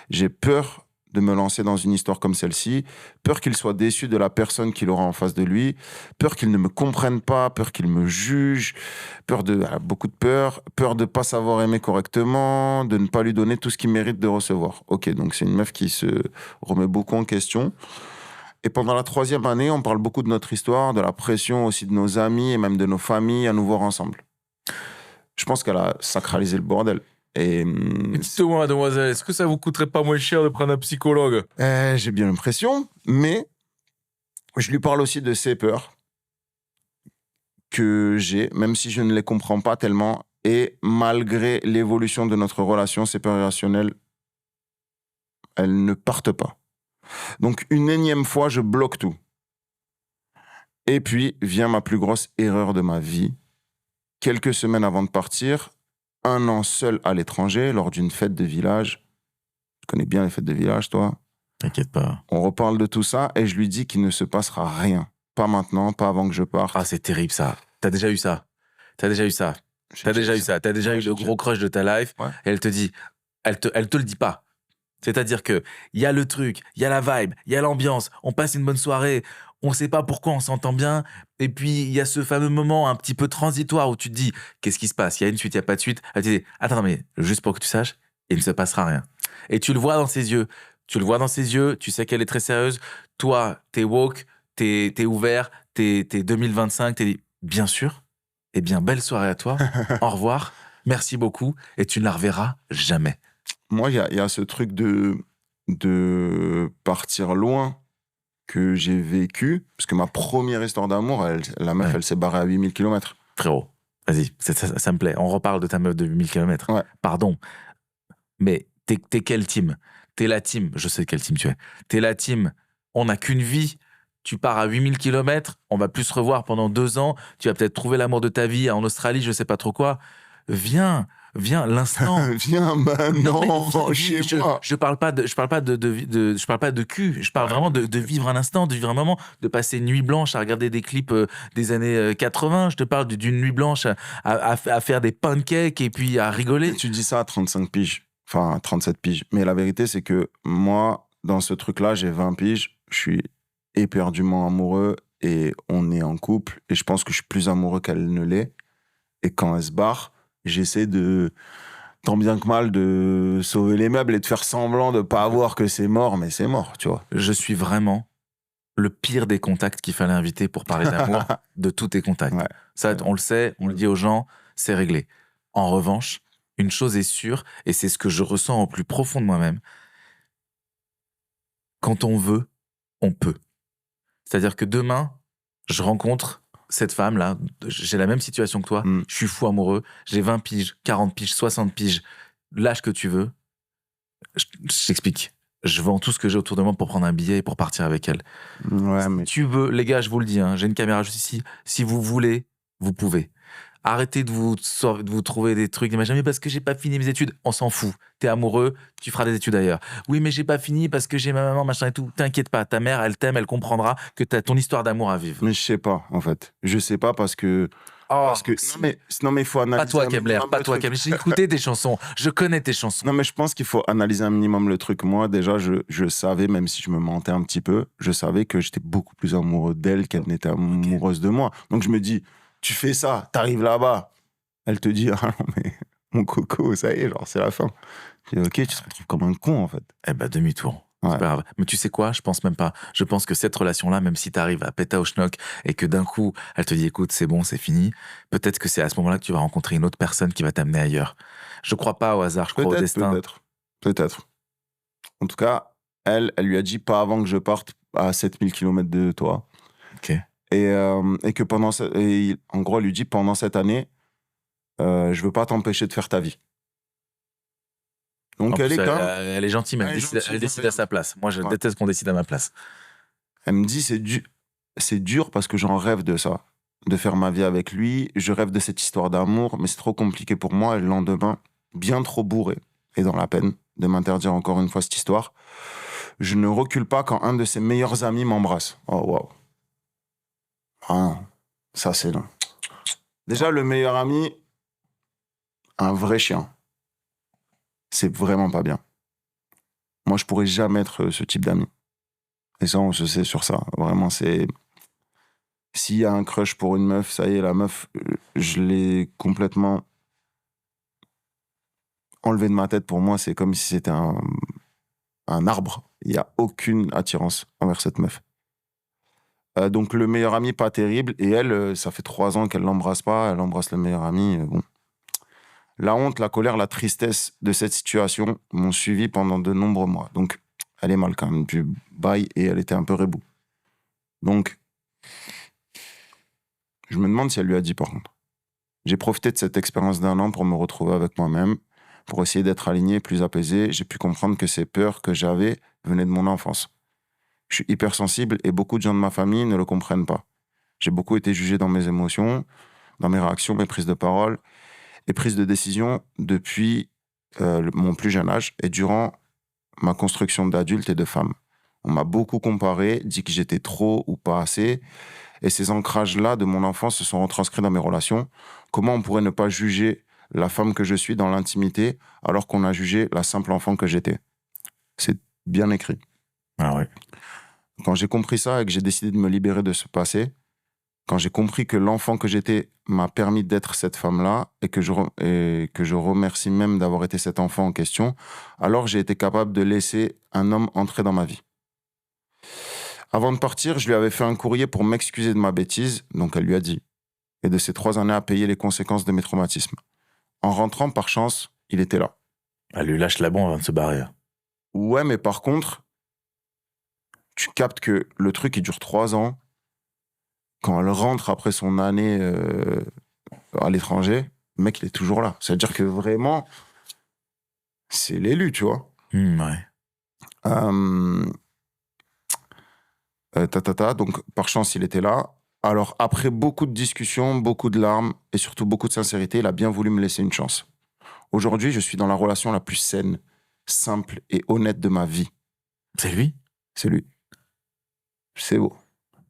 J'ai peur de me lancer dans une histoire comme celle-ci, peur qu'il soit déçu de la personne qu'il aura en face de lui, peur qu'il ne me comprenne pas, peur qu'il me juge, beaucoup de peur de pas savoir aimer correctement, de ne pas lui donner tout ce qu'il mérite de recevoir. Ok, donc c'est une meuf qui se remet beaucoup en question. Et pendant la 3e année, on parle beaucoup de notre histoire, de la pression aussi de nos amis et même de nos familles à nous voir ensemble. Je pense qu'elle a sacralisé le bordel. Et Dites-moi, mademoiselle, est-ce que ça vous coûterait pas moins cher de prendre un psychologue? j'ai bien l'impression, mais je lui parle aussi de ces peurs que j'ai, même si je ne les comprends pas tellement. Et malgré l'évolution de notre relation, ces peurs irrationnelles, elles ne partent pas. Donc, une énième fois, je bloque tout. Et puis vient ma plus grosse erreur de ma vie. Quelques semaines avant de partir, 1 an seul à l'étranger, lors d'une fête de village. Tu connais bien les fêtes de village, toi. T'inquiète pas. On reparle de tout ça et je lui dis qu'il ne se passera rien. Pas maintenant, pas avant que je parte. Ah, c'est terrible ça. T'as déjà eu ça. T'as déjà eu le gros crush de ta life. Ouais. Et elle te dit, elle te le dit pas. C'est-à-dire que il y a le truc, il y a la vibe, il y a l'ambiance, on passe une bonne soirée, on sait pas pourquoi on s'entend bien, et puis il y a ce fameux moment un petit peu transitoire où tu te dis, qu'est-ce qui se passe? Il y a une suite, il y a pas de suite. Elle te dit, attends, non, mais juste pour que tu saches, il ne se passera rien. Et tu le vois dans ses yeux. Tu sais qu'elle est très sérieuse. Toi, t'es woke, t'es ouvert, t'es 2025, t'es dit, bien sûr, eh bien, belle soirée à toi, au revoir, merci beaucoup, et tu ne la reverras jamais. Moi, il y a ce truc de partir loin que j'ai vécu. Parce que ma première histoire d'amour, la meuf, Ouais. elle s'est barrée à 8000 km. Frérot, vas-y, ça me plaît. On reparle de ta meuf de 8000 km. Ouais. Pardon, mais t'es quelle team? T'es la team, je sais quelle team tu es. T'es la team, on n'a qu'une vie. Tu pars à 8000 km, on va plus se revoir pendant 2 ans. Tu vas peut-être trouver l'amour de ta vie en Australie, je sais pas trop quoi. Viens, l'instant. Viens maintenant, Non, chez je, moi. je parle pas de, je parle pas je parle pas de cul. Je parle vraiment de vivre un instant, de vivre un moment, de passer une nuit blanche à regarder des clips des années 80. Je te parle d'une nuit blanche à faire des pancakes et puis à rigoler. Tu dis ça à 35 piges. Enfin, à 37 piges. Mais la vérité, c'est que moi, dans ce truc-là, j'ai 20 piges. Je suis éperdument amoureux et on est en couple. Et je pense que je suis plus amoureux qu'elle ne l'est. Et quand elle se barre, j'essaie de, tant bien que mal, de sauver les meubles et de faire semblant de pas voir que c'est mort, mais c'est mort, tu vois. Je suis vraiment le pire des contacts qu'il fallait inviter pour parler d'amour de tous tes contacts. Ouais. Ça, on le sait, on le dit aux gens, c'est réglé. En revanche, une chose est sûre, et c'est ce que je ressens au plus profond de moi-même, quand on veut, on peut. C'est-à-dire que demain, je rencontre cette femme-là, j'ai la même situation que toi, Mm. je suis fou amoureux, j'ai 20 piges, 40 piges, 60 piges, l'âge que tu veux, je t'explique. Je vends tout ce que j'ai autour de moi pour prendre un billet et pour partir avec elle. Ouais, mais Tu veux, les gars, je vous le dis, hein, j'ai une caméra juste ici. Si vous voulez, vous pouvez. Arrêtez de vous trouver des trucs, mais jamais parce que j'ai pas fini mes études. On s'en fout. T'es amoureux, tu feras des études ailleurs. Oui, mais j'ai pas fini parce que j'ai ma maman, machin et tout. T'inquiète pas, ta mère, elle t'aime, elle comprendra que t'as ton histoire d'amour à vivre. je sais pas, en fait. Je sais pas parce que. Oh, Non, mais il faut analyser. pas toi, un Kebler, minimum pas le toi, truc. Kebler. J'ai écouté tes chansons, je connais tes chansons. Non, mais je pense qu'il faut analyser un minimum le truc. Moi, déjà, je savais, même si je me mentais un petit peu, je savais que j'étais beaucoup plus amoureux d'elle qu'elle n'était amoureuse de moi. Donc, je me dis, tu fais ça, t'arrives là-bas. Elle te dit, ah non, mais mon coco, ça y est, genre, c'est la fin. Je dis, ok, tu te retrouves comme un con, en fait. Eh ben, demi-tour. Ouais. C'est pas grave. Mais tu sais quoi? Je pense même pas. Je pense que cette relation-là, même si t'arrives à péter au schnock et que d'un coup, elle te dit, écoute, c'est bon, c'est fini, peut-être que c'est à ce moment-là que tu vas rencontrer une autre personne qui va t'amener ailleurs. Je crois pas au hasard, je crois au destin. Peut-être. En tout cas, elle lui a dit pas avant que je parte à 7000 km de toi. Ok. Et que en gros, elle lui dit pendant cette année, je veux pas t'empêcher de faire ta vie. Donc En elle plus, est quand elle est gentille, mais Elle est gentille, elle décide ouais. à sa place. Moi, je Ouais. déteste qu'on décide à ma place. Elle me dit c'est dur parce que j'en rêve de ça, de faire ma vie avec lui. Je rêve de cette histoire d'amour, mais c'est trop compliqué pour moi. Et le lendemain, bien trop bourré et dans la peine de m'interdire encore une fois cette histoire, je ne recule pas quand un de ses meilleurs amis m'embrasse. Oh waouh. Ah, ça c'est long. Déjà le meilleur ami, un vrai chien. C'est vraiment pas bien. Moi, je pourrais jamais être ce type d'ami. Et ça, on se sait sur ça. Vraiment, c'est... S'il y a un crush pour une meuf, ça y est, la meuf, je l'ai complètement enlevé de ma tête. Pour moi, c'est comme si c'était un arbre. Il n'y a aucune attirance envers cette meuf. Donc le meilleur ami, pas terrible. Et elle, ça fait 3 ans qu'elle l'embrasse pas. Elle embrasse le meilleur ami. Bon. La honte, la colère, la tristesse de cette situation m'ont suivi pendant de nombreux mois. Donc, elle est mal quand même. Puis, bye, et elle était un peu rebou. Donc, je me demande si elle lui a dit par contre. J'ai profité de cette expérience d'1 an pour me retrouver avec moi-même, pour essayer d'être aligné, plus apaisé. J'ai pu comprendre que ces peurs que j'avais venaient de mon enfance. Je suis hypersensible et beaucoup de gens de ma famille ne le comprennent pas. J'ai beaucoup été jugé dans mes émotions, dans mes réactions, mes prises de parole et prises de décision depuis mon plus jeune âge et durant ma construction d'adulte et de femme. On m'a beaucoup comparé, dit que j'étais trop ou pas assez, et ces ancrages-là de mon enfance se sont retranscrits dans mes relations. Comment on pourrait ne pas juger la femme que je suis dans l'intimité alors qu'on a jugé la simple enfant que j'étais? C'est bien écrit. Ah ouais. Quand j'ai compris ça et que j'ai décidé de me libérer de ce passé, quand j'ai compris que l'enfant que j'étais m'a permis d'être cette femme-là et que je remercie même d'avoir été cet enfant en question, alors j'ai été capable de laisser un homme entrer dans ma vie. Avant de partir, je lui avais fait un courrier pour m'excuser de ma bêtise, donc elle lui a dit, et de ces 3 années à payer les conséquences de mes traumatismes. En rentrant, par chance, il était là. Elle lui lâche la bombe avant de se barrer. Ouais, mais par contre, tu captes que le truc, il dure 3 ans. Quand elle rentre après son année à l'étranger, le mec, il est toujours là. C'est-à-dire que vraiment, c'est l'élu, tu vois. Ouais. Donc, par chance, il était là. Alors, après beaucoup de discussions, beaucoup de larmes et surtout beaucoup de sincérité, il a bien voulu me laisser une chance. Aujourd'hui, je suis dans la relation la plus saine, simple et honnête de ma vie. C'est lui? C'est lui. C'est beau.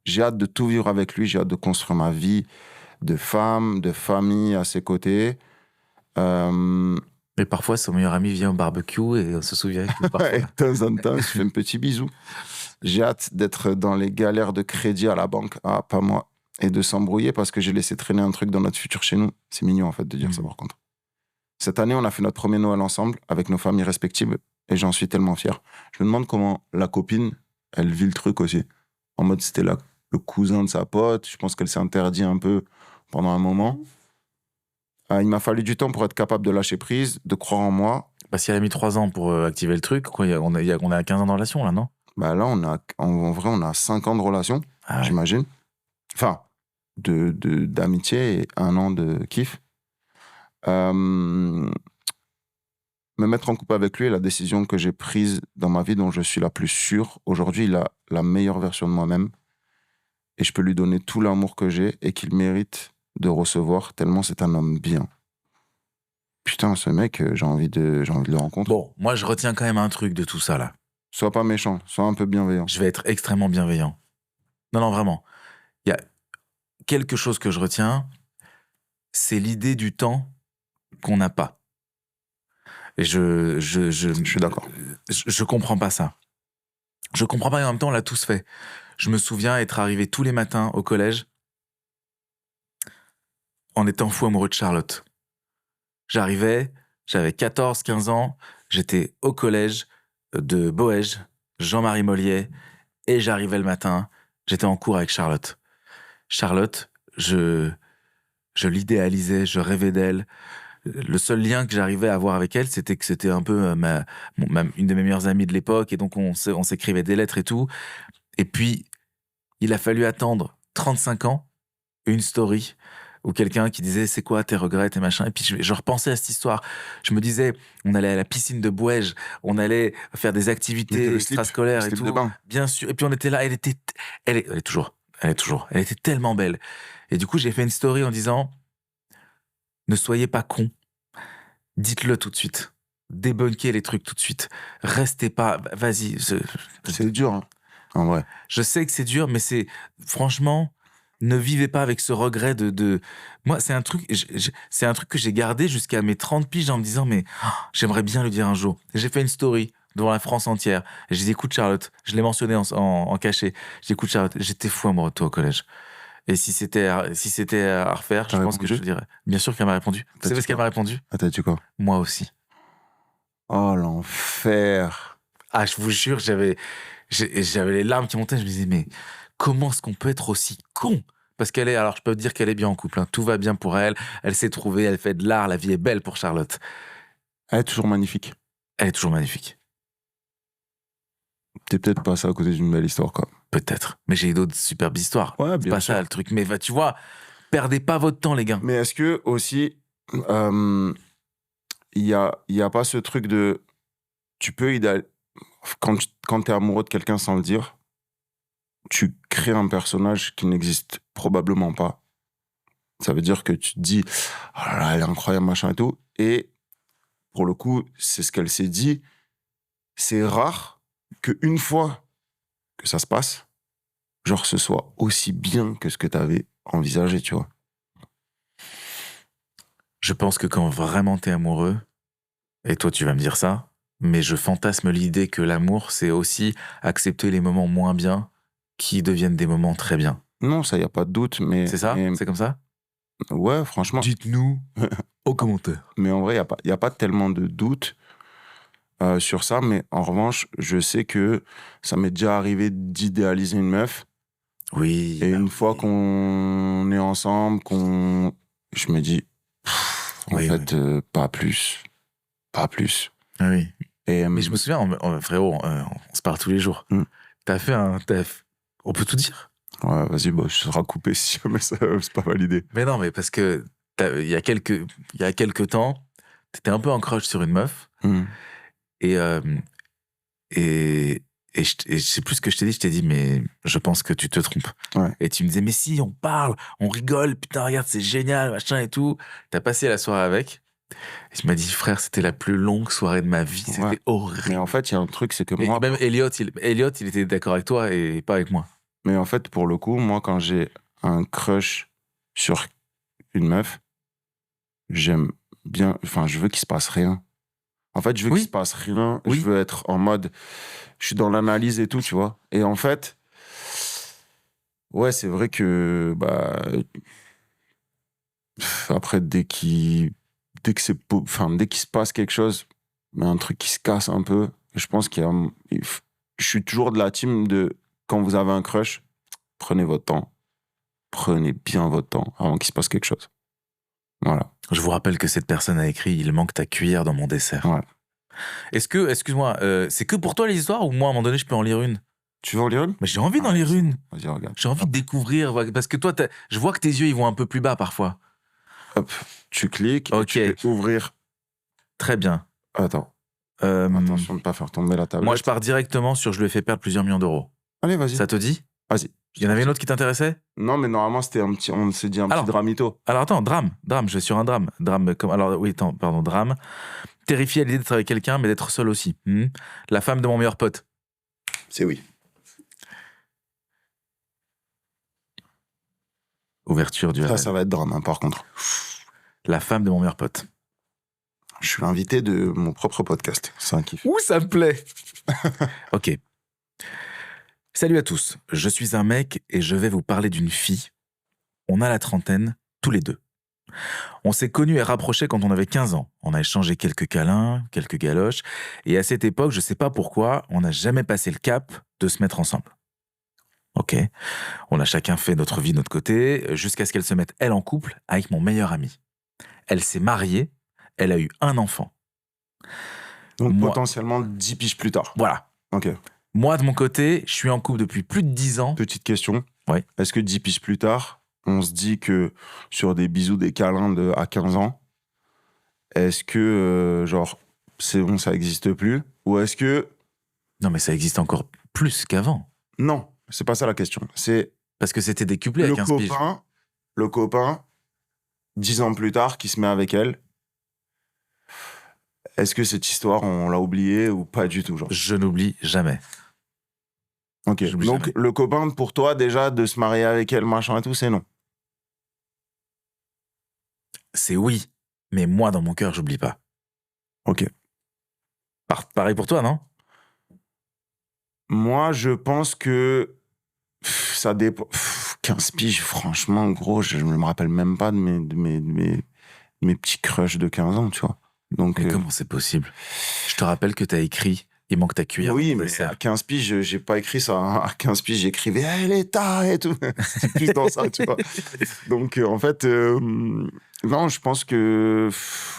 J'ai hâte de tout vivre avec lui. J'ai hâte de construire ma vie de femme, de famille à ses côtés. Mais parfois, son meilleur ami vient au barbecue et on se souvient que parfois... Et de temps en temps, je fais un petit bisou. J'ai hâte d'être dans les galères de crédit à la banque. Ah, pas moi. Et de s'embrouiller parce que j'ai laissé traîner un truc dans notre futur chez nous. C'est mignon, en fait, de dire ça, par contre. Cette année, on a fait notre premier Noël ensemble avec nos familles respectives et j'en suis tellement fier. Je me demande comment la copine, elle vit le truc aussi. En mode, c'était le cousin de sa pote. Je pense qu'elle s'est interdit un peu pendant un moment. Il m'a fallu du temps pour être capable de lâcher prise, de croire en moi. Parce qu'elle a mis 3 ans pour activer le truc. Quoi, on a 15 ans de relation, là, non? Bah là, en vrai, on a 5 ans de relation, Ah ouais. j'imagine. Enfin, d'amitié et 1 an de kiff. Me mettre en couple avec lui est la décision que j'ai prise dans ma vie dont je suis la plus sûre. Aujourd'hui, il a la meilleure version de moi-même et je peux lui donner tout l'amour que j'ai et qu'il mérite de recevoir tellement c'est un homme bien. Putain, ce mec, j'ai envie de le rencontrer. Bon, moi, je retiens quand même un truc de tout ça, là. Sois pas méchant, sois un peu bienveillant. Je vais être extrêmement bienveillant. Non, vraiment. Il y a quelque chose que je retiens, c'est l'idée du temps qu'on n'a pas. Et je suis d'accord. Je comprends pas ça. Je comprends pas et en même temps, on l'a tous fait. Je me souviens être arrivé tous les matins au collège en étant fou amoureux de Charlotte. J'arrivais, j'avais 14, 15 ans, j'étais au collège de Boège, Jean-Marie Mollier, et j'arrivais le matin, j'étais en cours avec Charlotte. Charlotte, je l'idéalisais, je rêvais d'elle. Le seul lien que j'arrivais à avoir avec elle, c'était que c'était un peu une de mes meilleures amies de l'époque, et donc on s'écrivait des lettres et tout. Et puis, il a fallu attendre 35 ans, une story, ou quelqu'un qui disait c'est quoi tes regrets, tes machins. Et puis je repensais à cette histoire. Je me disais, on allait à la piscine de Bouège, on allait faire des activités extrascolaires et tout. De bain. Bien sûr. Et puis on était là, elle est toujours. Elle était tellement belle. Et du coup, j'ai fait une story en disant, ne soyez pas cons. Dites-le tout de suite. Débunkez les trucs tout de suite. Restez pas, vas-y. C'est dur, hein, en vrai. Je sais que c'est dur, mais c'est, franchement, ne vivez pas avec ce regret de... Moi, c'est un truc que j'ai gardé jusqu'à mes 30 piges en me disant, mais j'aimerais bien lui dire un jour. J'ai fait une story devant la France entière. Et j'ai dit, écoute Charlotte, je l'ai mentionné en cachet. J'ai dit, écoute Charlotte, j'étais fou amoureux de toi au collège. Et si c'était à refaire, je pense que je te dirais. Bien sûr qu'elle m'a répondu. Vous savez ce qu'elle m'a répondu? T'as dit quoi? Moi aussi. Oh, l'enfer. Ah, je vous jure, j'avais les larmes qui montaient. Je me disais, mais comment est-ce qu'on peut être aussi con? Parce qu'elle est, alors je peux te dire qu'elle est bien en couple, hein. Tout va bien pour elle. Elle s'est trouvée, elle fait de l'art, la vie est belle pour Charlotte. Elle est toujours magnifique. Elle est toujours magnifique. T'es peut-être passé à côté d'une belle histoire, quoi. Peut-être. Mais j'ai d'autres superbes histoires. Ouais, C'est bien pas sûr. ça le truc. Mais tu vois, perdez pas votre temps, les gars. Mais est-ce que aussi, il y a pas ce truc de... Tu peux quand t'es amoureux de quelqu'un sans le dire, tu crées un personnage qui n'existe probablement pas. Ça veut dire que tu te dis, oh là là, elle est incroyable, machin et tout. Et pour le coup, c'est ce qu'elle s'est dit. C'est rare qu'une fois que ça se passe, genre ce soit aussi bien que ce que t'avais envisagé, tu vois. Je pense que quand vraiment t'es amoureux, et toi tu vas me dire ça, mais je fantasme l'idée que l'amour, c'est aussi accepter les moments moins bien qui deviennent des moments très bien. Non, ça, y a pas de doute, mais... C'est ça? mais- C'est comme ça? ouais, franchement. Dites-nous aux commentaires. Mais en vrai, y a pas tellement de doute sur ça. Mais en revanche, je sais que ça m'est déjà arrivé d'idéaliser une meuf. Oui. Et bah une oui. fois qu'on est ensemble, je me dis, en Oui, fait, pas plus. Pas plus. Ah oui. Et, Mais je me souviens, frérot, on se parle tous les jours. Mm. T'as fait on peut tout dire? ouais, vas-y, bah, je serai coupé si jamais c'est pas validé. Mais non, mais parce que il y a quelques temps, t'étais un peu en crush sur une meuf Mm. et je sais plus ce que je t'ai dit. Je t'ai dit, mais je pense que tu te trompes. Ouais. Et tu me disais, mais si, on parle, on rigole, putain, regarde, c'est génial, machin et tout. T'as passé la soirée avec. Et tu m'as dit, frère, c'était la plus longue soirée de ma vie. C'était Ouais. horrible. Mais en fait, il y a un truc, c'est que Et moi... même Elliot, il était d'accord avec toi et pas avec moi. Mais en fait, pour le coup, moi, quand j'ai un crush sur une meuf, j'aime bien... Enfin, je veux qu'il se passe rien. En fait, je veux Oui. qu'il se passe rien. Oui. Je veux être en mode... Je suis dans l'analyse et tout, tu vois. Et en fait... Ouais, c'est vrai que... Bah... Après, dès qu'il se passe quelque chose, mais un truc qui se casse un peu, je pense je suis toujours de la team de quand vous avez un crush, prenez votre temps. Prenez bien votre temps avant qu'il se passe quelque chose. Voilà. Je vous rappelle que cette personne a écrit, il manque ta cuillère dans mon dessert. Ouais. Excuse-moi, c'est que pour toi les histoires ou moi à un moment donné je peux en lire une? Tu veux en lire une? Mais j'ai envie d'en lire une. Vas-y, regarde. J'ai envie de découvrir, parce que toi, je vois que tes yeux ils vont un peu plus bas parfois. Hop, tu cliques Ok. et tu peux ouvrir. Très bien. Attends, Euh, attention de ne pas faire tomber la tablette. moi je pars directement sur je lui ai fait perdre plusieurs millions d'euros. Allez, vas-y. Ça te dit? Vas-y. Il y en avait une autre qui t'intéressait? Non, mais normalement, c'était un petit... On s'est dit un Alors. petit dramito. Alors attends, drame, je vais sur un drame. Drame comme. Alors oui, attends, pardon, drame. Terrifié à l'idée d'être avec quelqu'un, mais d'être seul aussi. La femme de mon meilleur pote. C'est oui. Ouverture du Ça va être drame, hein, par contre. La femme de mon meilleur pote. Je suis l'invité de mon propre podcast. C'est un kiff. Ouh, ça me plaît. Ok. Salut à tous, je suis un mec et je vais vous parler d'une fille. On a la trentaine, tous les deux. On s'est connus et rapprochés quand on avait 15 ans. On a échangé quelques câlins, quelques galoches, et à cette époque, je sais pas pourquoi, on n'a jamais passé le cap de se mettre ensemble. Ok. On a chacun fait notre vie de notre côté, jusqu'à ce qu'elle se mette, elle, en couple avec mon meilleur ami. Elle s'est mariée, elle a eu un enfant. Donc Moi- potentiellement 10 piges plus tard. Voilà. Ok. Moi, de mon côté, je suis en couple depuis plus de 10 ans. Petite question. Ouais. Est-ce que 10 piges plus tard, on se dit que sur des bisous, des câlins à 15 ans, est-ce que, genre, c'est bon, ça n'existe plus? Ou est-ce que... Non, mais ça existe encore plus qu'avant. Non, c'est pas ça la question. C'est Parce que c'était décuplé à le 15 piges. copain, 10 ans plus tard, qui se met avec elle. Est-ce que cette histoire, on l'a oubliée ou pas du tout, genre? Je n'oublie jamais. Ok. j'oublie Donc, jamais. le copain, pour toi, déjà, de se marier avec elle, machin et tout, c'est non. C'est oui, mais moi, dans mon cœur, j'oublie pas. Ok. Pareil pour toi, non? Moi, je pense que ça dépend. 15 piges, franchement, gros, je me rappelle même pas de mes petits crushs de 15 ans, tu vois. Donc, Mais comment c'est possible? Je te rappelle que t'as écrit Il manque ta cuillère. Oui, dans ton mais dessert. à 15 piges, j'ai pas écrit ça. Hein. À 15 piges, j'écrivais l'État et tout. C'est plus dans ça, tu vois. Donc, en fait, non, je pense que.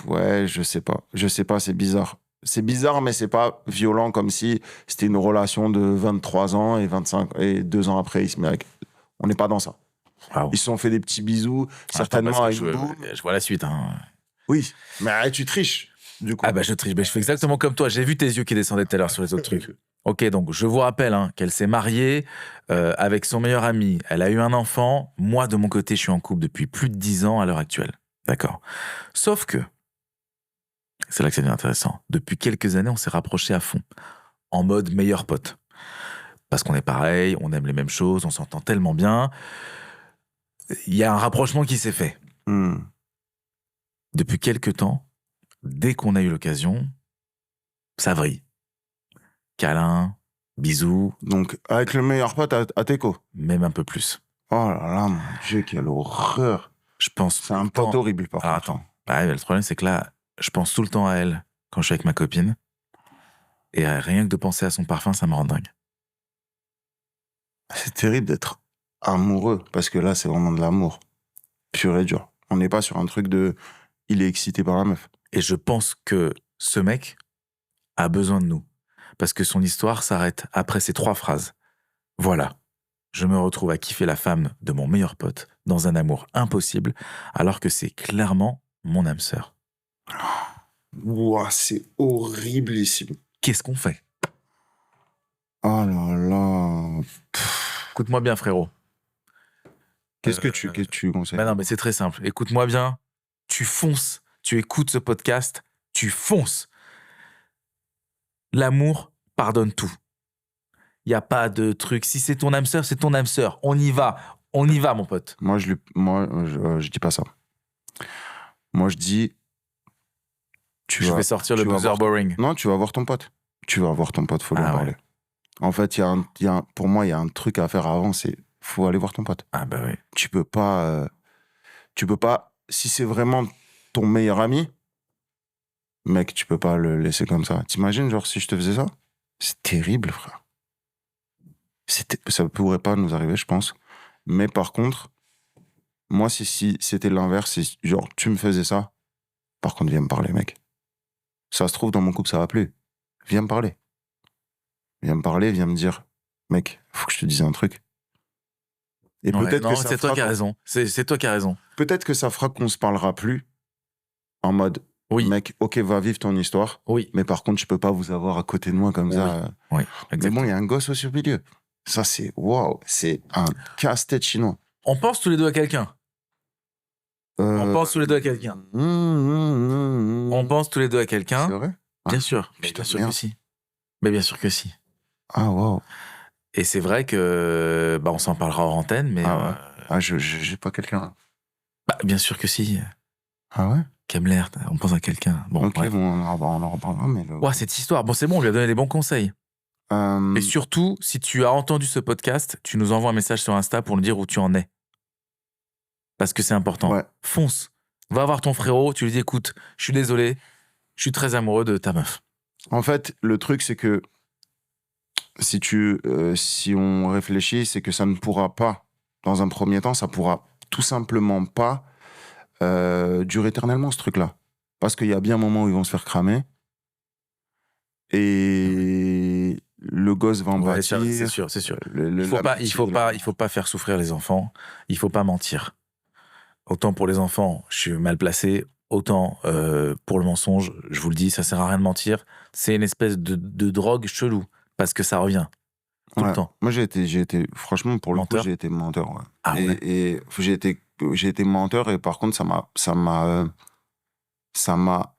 Ouais, je sais pas. Je sais pas, c'est bizarre. C'est bizarre, mais c'est pas violent comme si c'était une relation de 23 ans et 25 et 2 ans après, ils se mettent. On n'est pas dans ça. Waouh. Ils se sont fait des petits bisous, Attends, parce certainement que à une boum. je vois la suite. Hein. Oui, mais tu triches, du coup. Ah bah je triche, je fais exactement comme toi. J'ai vu tes yeux qui descendaient tout à l'heure sur les autres trucs. Ok, donc je vous rappelle qu'elle s'est mariée avec son meilleur ami. Elle a eu un enfant. Moi, de mon côté, je suis en couple depuis plus de 10 ans à l'heure actuelle. D'accord. Sauf que, c'est là que ça devient intéressant, depuis quelques années, on s'est rapprochés à fond, en mode meilleur pote. Parce qu'on est pareil, on aime les mêmes choses, on s'entend tellement bien. Il y a un rapprochement qui s'est fait. Depuis quelques temps, dès qu'on a eu l'occasion, ça vrille. Câlin, bisous, Donc, avec le meilleur pote à Teco. même un peu plus. Oh là là, mon Dieu, quelle horreur. Je pense C'est un pote horrible, par Alors contre. attends. Ouais, mais le problème, c'est que là, je pense tout le temps à elle quand je suis avec ma copine. Et rien que de penser à son parfum, ça me rend dingue. C'est terrible d'être amoureux, parce que là, c'est vraiment de l'amour. Pur et dur. On n'est pas sur un truc de... Il est excité par la meuf. Et je pense que ce mec a besoin de nous. Parce que son histoire s'arrête après ces 3 phrases. Voilà. Je me retrouve à kiffer la femme de mon meilleur pote dans un amour impossible, alors que c'est clairement mon âme sœur. Ouah, c'est horriblissime. Qu'est-ce qu'on fait? Oh là là. Écoute-moi bien, frérot. Qu'est-ce que tu conseilles? Bah non, mais c'est très simple. Écoute-moi bien. Tu fonces. Tu écoutes ce podcast. Tu fonces. L'amour pardonne tout. Il n'y a pas de truc. Si c'est ton âme sœur, c'est ton âme sœur. On y va. On y va, mon pote. Moi, je dis pas ça. Moi, je dis... Je vais sortir le buzzer boring. Non, tu vas voir ton pote. Tu vas voir ton pote, faut lui en parler. Ouais. En fait, pour moi, il y a un truc à faire avant, c'est faut aller voir ton pote. Ah bah oui. Tu peux pas, si c'est vraiment ton meilleur ami, mec, tu peux pas le laisser comme ça. T'imagines, genre, si je te faisais ça? C'est terrible, frère. Ça pourrait pas nous arriver, je pense. Mais par contre, moi, si c'était l'inverse, si, genre, tu me faisais ça, par contre, viens me parler, mec. Ça se trouve, dans mon couple, ça va plus. Viens me parler. Viens me parler, viens me dire, mec, faut que je te dise un truc. Et Ouais, peut-être non, que ça c'est toi qui as raison. C'est toi qui as raison. Peut-être que ça fera qu'on se parlera plus en mode, Oui. mec, ok, va vivre ton histoire, Oui. mais par contre, je peux pas vous avoir à côté de moi comme ça. Oui, Mais exactement. bon, il y a un gosse au milieu. Ça, c'est, waouh, c'est un casse-tête chinois. On pense tous les deux à quelqu'un. On pense tous les deux à quelqu'un. On pense tous les deux à quelqu'un. C'est vrai? Bien sûr. putain, Bien sûr merde. que si. Mais bien sûr que si. Ah, waouh. Et c'est vrai que, on s'en parlera hors antenne, mais. Ah ouais. Ah, j'ai pas quelqu'un. Bien sûr que si. Ah ouais? Kemler, on pense à quelqu'un. Bon, Ok, bref. bon, on en reparlera, mais... Ouais, cette histoire. Bon, c'est bon, on lui a donné des bons conseils. Et surtout, si tu as entendu ce podcast, tu nous envoies un message sur Insta pour nous dire où tu en es. Parce que c'est important. Ouais. Fonce. Va voir ton frérot, tu lui dis, écoute, je suis désolé, je suis très amoureux de ta meuf. En fait, le truc, c'est que si on réfléchit, c'est que ça ne pourra pas, dans un premier temps, ça pourra tout simplement pas durer éternellement, ce truc-là. Parce qu'il y a bien un moment où ils vont se faire cramer. Et le gosse va en Ouais, pâtir. c'est sûr, c'est sûr. Il faut pas faire souffrir les enfants. Il faut pas mentir. Autant pour les enfants, je suis mal placé. Autant pour le mensonge, je vous le dis, ça sert à rien de mentir. C'est une espèce de drogue chelou parce que ça revient tout le temps. Moi, j'ai été, franchement, pour le coup, j'ai été menteur. Ouais. Ah ouais. Et j'ai été menteur et par contre, ça m'a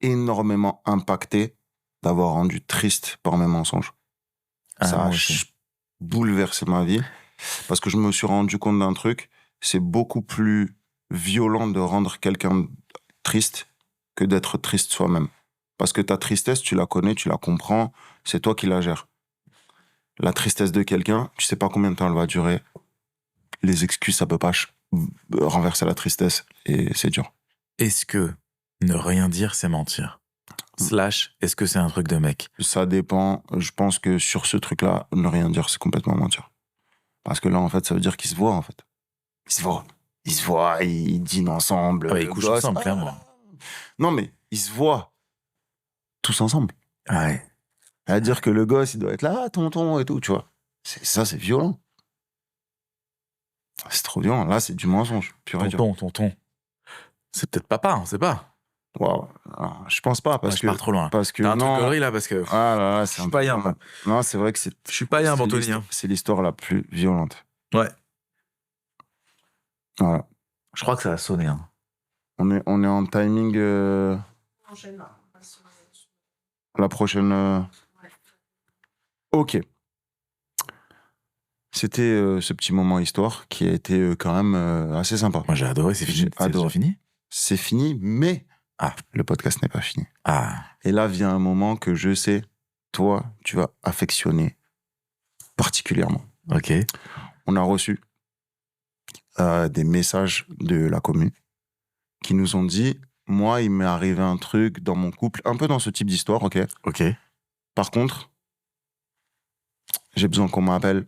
énormément impacté d'avoir rendu triste par mes mensonges. Ça a bouleversé ma vie parce que je me suis rendu compte d'un truc, c'est beaucoup plus violent de rendre quelqu'un triste que d'être triste soi-même. Parce que ta tristesse, tu la connais, tu la comprends, c'est toi qui la gères. La tristesse de quelqu'un, tu sais pas combien de temps elle va durer. Les excuses, ça peut pas renverser la tristesse et c'est dur. Est-ce que ne rien dire, c'est mentir? / est-ce que c'est un truc de mec? Ça dépend. Je pense que sur ce truc-là, ne rien dire, c'est complètement mentir. Parce que là, en fait, ça veut dire qu'ils se voient, en fait. Ils se voient. Ils se voient, ils dînent ensemble. Ah bah, ils Le couchent gosse. ensemble, clairement. Non, mais ils se voient tous ensemble. Ouais. C'est-à-dire que le gosse, il doit être là, ah, tonton et tout, tu vois. Ça, c'est violent. C'est trop violent. Là, c'est du mensonge. Pur et dur. Tonton. C'est peut-être papa, on sait pas. Waouh. Ah, je pense pas, parce Ouais, je que. pars trop loin. Parce que T'as un truc non. connerie là, parce que Ah là là, c'est je un suis peu païen, pas moi. mal. Non, c'est vrai que c'est. Je suis païen, c'est Anthony. l'histoire- C'est l'histoire la plus violente. Ouais. Voilà. Je crois que ça a sonné. Hein. On est en timing. La prochaine. Ok. C'était ce petit moment histoire qui a été quand même assez sympa. Moi, j'ai adoré. C'est fini. J'ai C'est déjà adoré. fini? C'est fini, mais Ah. le podcast n'est pas fini. Ah. Et là vient un moment que je sais, toi, tu vas affectionner particulièrement. Ok. On a reçu des messages de la commune qui nous ont dit, moi, il m'est arrivé un truc dans mon couple, un peu dans ce type d'histoire, ok. Ok. Par contre, j'ai besoin qu'on m'appelle.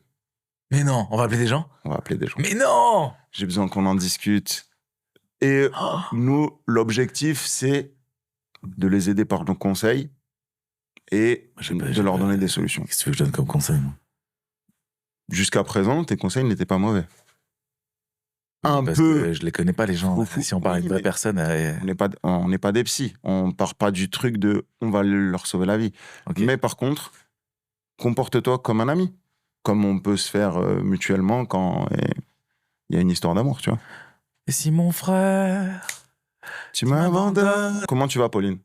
Mais non, on va appeler des gens? On va appeler des gens. Mais non! J'ai besoin qu'on en discute. Et Oh. nous, l'objectif, c'est de les aider par nos conseils et de leur donner des solutions. Qu'est-ce que tu veux que je donne comme conseil, moi? Jusqu'à présent, tes conseils n'étaient pas mauvais. Parce que je les connais pas, les gens. Fou. Si on parle à une vraie personne... On n'est pas des psys. On part pas du truc de on va leur sauver la vie. Okay. Mais par contre, comporte-toi comme un ami. Comme on peut se faire mutuellement quand il y a une histoire d'amour, tu vois. Et si mon frère... Tu m'abandonnes. Comment tu vas, Pauline?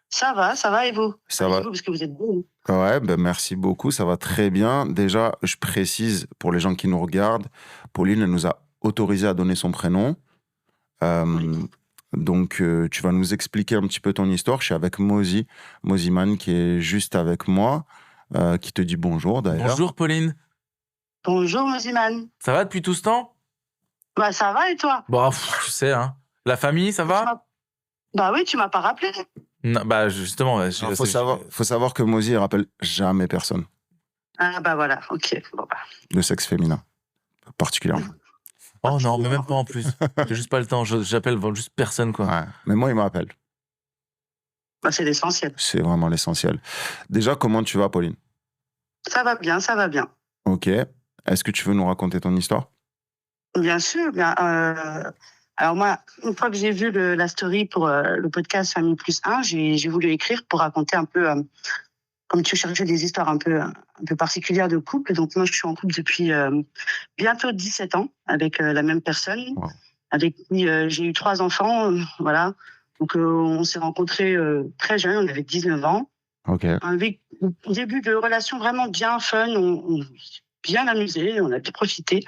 Ça va, et vous? Ça va. Vous, parce que vous êtes beau. Ouais, ben merci beaucoup, ça va très bien. Déjà, je précise pour les gens qui nous regardent, Pauline elle nous a autorisé à donner son prénom. Oui. Donc, tu vas nous expliquer un petit peu ton histoire. Je suis avec Moziman, qui est juste avec moi, qui te dit bonjour d'ailleurs. Bonjour, Pauline. Bonjour, Moziman. Ça va depuis tout ce temps? Bah, ça va, et toi? Bon, tu sais, hein. La famille, ça va? Bah oui, tu m'as pas rappelé. Non, bah justement... Faut savoir que Mozi, il rappelle jamais personne. Ah bah voilà, ok. Bon, bah. De sexe féminin, particulièrement. Oh non, mais même pas en plus. J'ai juste pas le temps. J'appelle juste personne, quoi. Ouais. Mais moi, il m'appelle. Bah, c'est l'essentiel. C'est vraiment l'essentiel. Déjà, comment tu vas, Pauline? Ça va bien, ça va bien. Ok. Est-ce que tu veux nous raconter ton histoire? Bien sûr. Bien, alors moi, une fois que j'ai vu la story pour le podcast Famille Plus 1, j'ai voulu écrire pour raconter un peu, comme tu cherchais des histoires un peu particulières de couple. Donc moi, je suis en couple depuis bientôt 17 ans avec la même personne, Wow. avec qui j'ai eu 3 enfants. Voilà. Donc on s'est rencontrés très jeunes, on avait 19 ans. Ok. Un début de relation vraiment bien fun, on bien amusé, on a bien profité.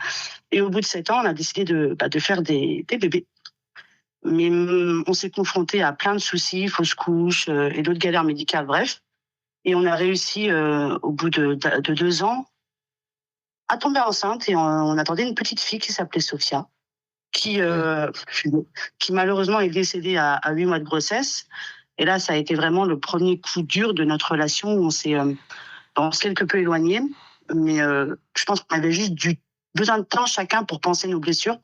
Et au bout de 7 ans, on a décidé de faire des bébés. Mais on s'est confronté à plein de soucis, fausses couches et d'autres galères médicales, bref. Et on a réussi, au bout de 2 ans, à tomber enceinte. Et on attendait une petite fille qui s'appelait Sophia, qui malheureusement est décédée à 8 mois de grossesse. Et là, ça a été vraiment le premier coup dur de notre relation où on s'est quelque peu éloignés. Mais je pense qu'on avait juste besoin de temps chacun pour penser nos blessures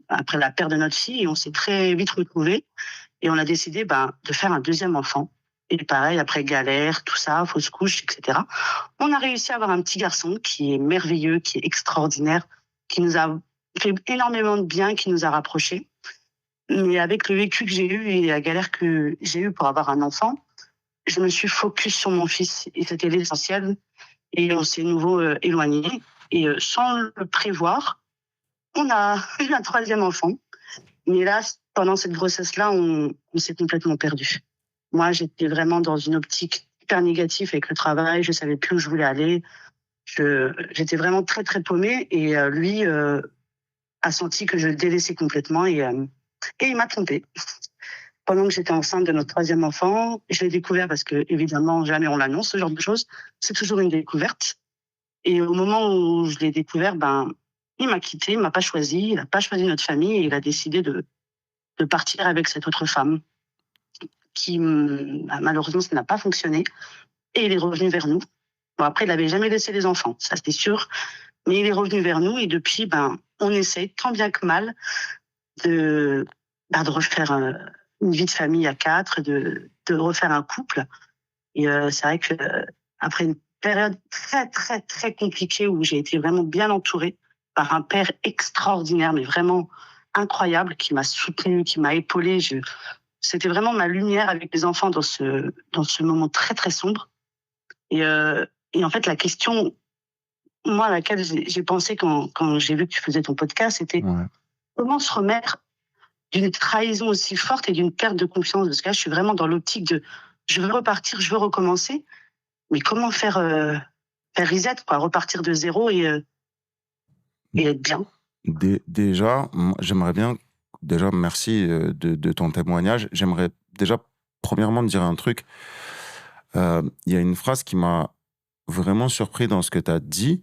après la perte de notre fille. Et on s'est très vite retrouvés. Et on a décidé de faire un deuxième enfant. Et pareil, après galère, tout ça, fausse couche, etc. On a réussi à avoir un petit garçon qui est merveilleux, qui est extraordinaire, qui nous a fait énormément de bien, qui nous a rapprochés. Mais avec le vécu que j'ai eu et la galère que j'ai eue pour avoir un enfant, je me suis focus sur mon fils. Et c'était l'essentiel. Et on s'est de nouveau éloignés. Et sans le prévoir, on a eu un 3e enfant. Mais là, pendant cette grossesse-là, on s'est complètement perdu. Moi, j'étais vraiment dans une optique hyper négative avec le travail. Je savais plus où je voulais aller. J'étais vraiment très, très paumée. Et lui a senti que je le délaissais complètement. Et il m'a trompée. Pendant que j'étais enceinte de notre 3e enfant, je l'ai découvert parce que, évidemment, jamais on l'annonce, ce genre de choses. C'est toujours une découverte. Et au moment où je l'ai découvert, il m'a quitté, il m'a pas choisi, il n'a pas choisi notre famille et il a décidé de partir avec cette autre femme qui, malheureusement, ça n'a pas fonctionné. Et il est revenu vers nous. Bon, après, il n'avait jamais laissé les enfants, ça c'était sûr. Mais il est revenu vers nous et depuis, on essaie tant bien que mal de refaire une vie de famille à 4, de refaire un couple. Et c'est vrai que après une période très, très, très compliquée où j'ai été vraiment bien entourée par un père extraordinaire, mais vraiment incroyable, qui m'a soutenue, qui m'a épaulée. C'était vraiment ma lumière avec les enfants dans ce moment très, très sombre. Et en fait, la question, moi, à laquelle j'ai pensé quand j'ai vu que tu faisais ton podcast, c'était comment se remettre d'une trahison aussi forte et d'une perte de confiance. Parce que là, je suis vraiment dans l'optique de je veux repartir, je veux recommencer. Mais comment faire reset, quoi, repartir de zéro et être bien. Déjà, j'aimerais bien, déjà, merci de ton témoignage. J'aimerais déjà, premièrement, te dire un truc. Il y a une phrase qui m'a vraiment surpris dans ce que tu as dit.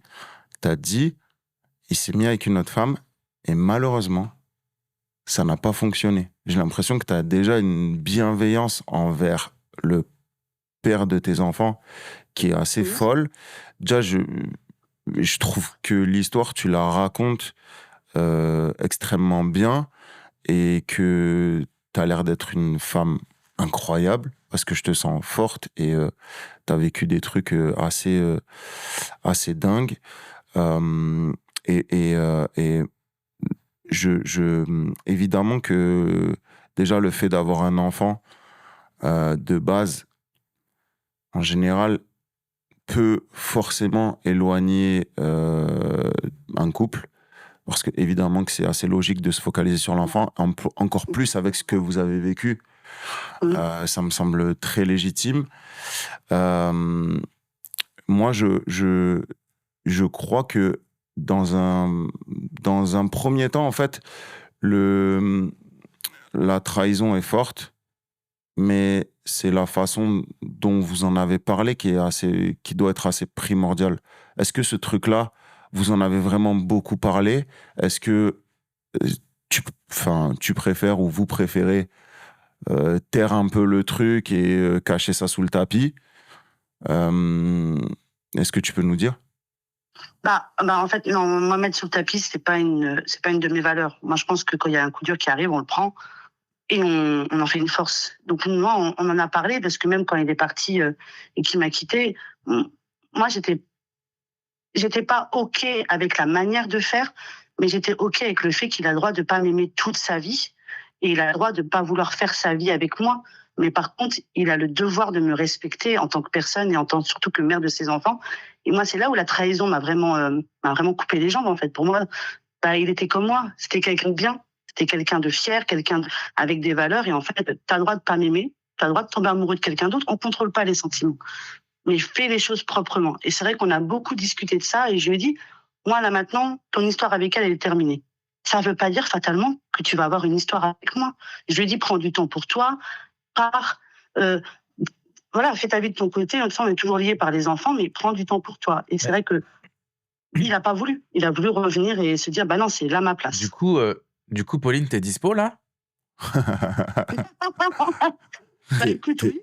Tu as dit, il s'est mis avec une autre femme et malheureusement, ça n'a pas fonctionné. J'ai l'impression que tu as déjà une bienveillance envers le père de tes enfants qui est assez folle. Déjà, je trouve que l'histoire, tu la racontes extrêmement bien et que tu as l'air d'être une femme incroyable parce que je te sens forte et tu as vécu des trucs assez dingues. Et évidemment que déjà le fait d'avoir un enfant de base, en général, peut forcément éloigner un couple. Parce que évidemment que c'est assez logique de se focaliser sur l'enfant, encore plus avec ce que vous avez vécu. Ça me semble très légitime. Moi, je crois que dans un premier temps, en fait, la trahison est forte, mais c'est la façon dont vous en avez parlé qui doit être assez primordiale. Est-ce que ce truc-là, vous en avez vraiment beaucoup parlé? Est-ce que tu préfères ou vous préférez taire un peu le truc et cacher ça sous le tapis? Est-ce que tu peux nous dire? En fait, non, moi, mettre sous le tapis, c'est pas une de mes valeurs. Moi, je pense que quand il y a un coup dur qui arrive, on le prend et on en fait une force. Donc, moi, on en a parlé parce que même quand il est parti et qu'il m'a quitté, moi, j'étais pas OK avec la manière de faire, mais j'étais OK avec le fait qu'il a le droit de pas m'aimer toute sa vie et il a le droit de pas vouloir faire sa vie avec moi. Mais par contre, il a le devoir de me respecter en tant que personne et en tant surtout que mère de ses enfants. Et moi, c'est là où la trahison m'a vraiment coupé les jambes, en fait. Pour moi, il était comme moi. C'était quelqu'un de bien. C'était quelqu'un de fier, avec des valeurs. Et en fait, t'as le droit de pas m'aimer. T'as le droit de tomber amoureux de quelqu'un d'autre. On contrôle pas les sentiments. Mais fais les choses proprement. Et c'est vrai qu'on a beaucoup discuté de ça. Et je lui ai dit, moi, là, maintenant, ton histoire avec elle est terminée. Ça veut pas dire fatalement que tu vas avoir une histoire avec moi. Je lui ai dit, prends du temps pour toi. Fais ta vie de ton côté. On est toujours liés par les enfants, mais prends du temps pour toi. Et c'est vrai que il n'a pas voulu. Il a voulu revenir et se dire, non, c'est là ma place. Du coup, Pauline, t'es dispo là? Écoute, oui.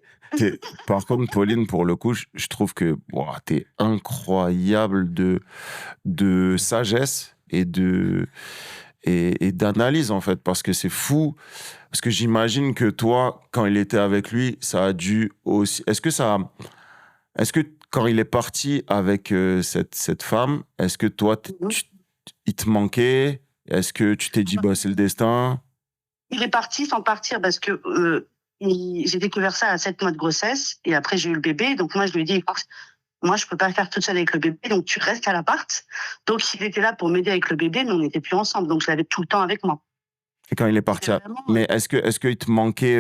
Par contre, Pauline, pour le coup, je trouve que t'es incroyable de sagesse et d'analyse, en fait, parce que c'est fou. Parce que j'imagine que toi, quand il était avec lui, ça a dû aussi... Est-ce que quand il est parti avec cette femme, est-ce que toi, il te manquait? Est-ce que tu t'es dit, c'est le destin? Il est parti sans partir parce que j'ai découvert ça à 7 mois de grossesse et après j'ai eu le bébé. Donc moi, je lui ai dit, écoute, moi, je peux pas faire toute seule avec le bébé, donc tu restes à l'appart. Donc il était là pour m'aider avec le bébé, mais on n'était plus ensemble. Donc je l'avais tout le temps avec moi. Et quand il est parti, mais est-ce qu'il te manquait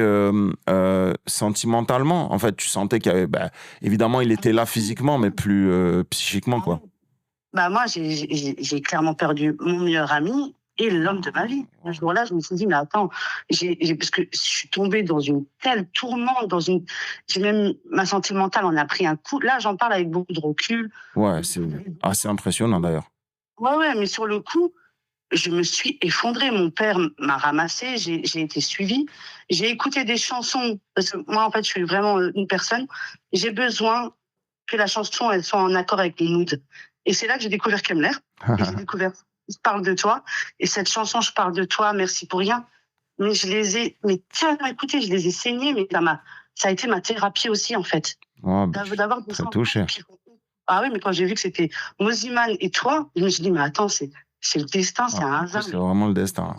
sentimentalement? En fait, tu sentais qu'il y avait, évidemment, il était là physiquement, mais plus psychiquement, quoi. Moi, j'ai clairement perdu mon meilleur ami et l'homme de ma vie. Ce jour-là, je me suis dit, mais attends, parce que je suis tombée dans une telle tourmente, ma santé mentale en a pris un coup. Là, j'en parle avec beaucoup de recul. Ouais, c'est assez impressionnant d'ailleurs. Ouais, mais sur le coup, je me suis effondrée. Mon père m'a ramassée, j'ai été suivie. J'ai écouté des chansons, parce que moi, en fait, je suis vraiment une personne. J'ai besoin que la chanson, elle soit en accord avec mon mood. Et c'est là que j'ai découvert Kemler. Et j'ai découvert Je parle de toi. Et cette chanson, Je parle de toi, merci pour rien. Mais je les ai, mais tellement écoutées, je les ai saignées, mais ça a été ma thérapie aussi, en fait. Ouais, D'avoir des très chansons touché. Ah oui, mais quand j'ai vu que c'était Moziman et toi, je me suis dit, mais attends, c'est le destin, c'est un hasard. C'est vraiment le destin.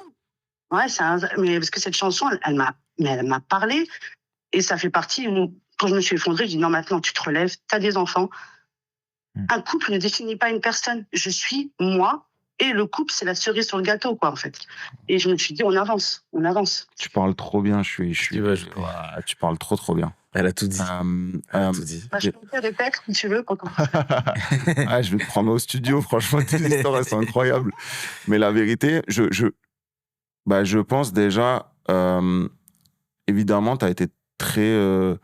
Ouais, c'est un hasard. Mais parce que cette chanson, elle m'a parlé. Et ça fait partie où, quand je me suis effondrée, je dis, non, maintenant, tu te relèves, tu as des enfants. Un couple ne définit pas une personne. Je suis moi. Et le couple, c'est la cerise sur le gâteau, quoi, en fait. Et je me suis dit, on avance. Tu parles trop bien, tu parles trop bien. Elle a tout dit. Elle a tout dit. Je peux faire des textes, si tu veux, quand on... Je vais te prendre au studio, franchement, tes histoires, c'est incroyable. Mais la vérité, je pense déjà, évidemment, tu as été très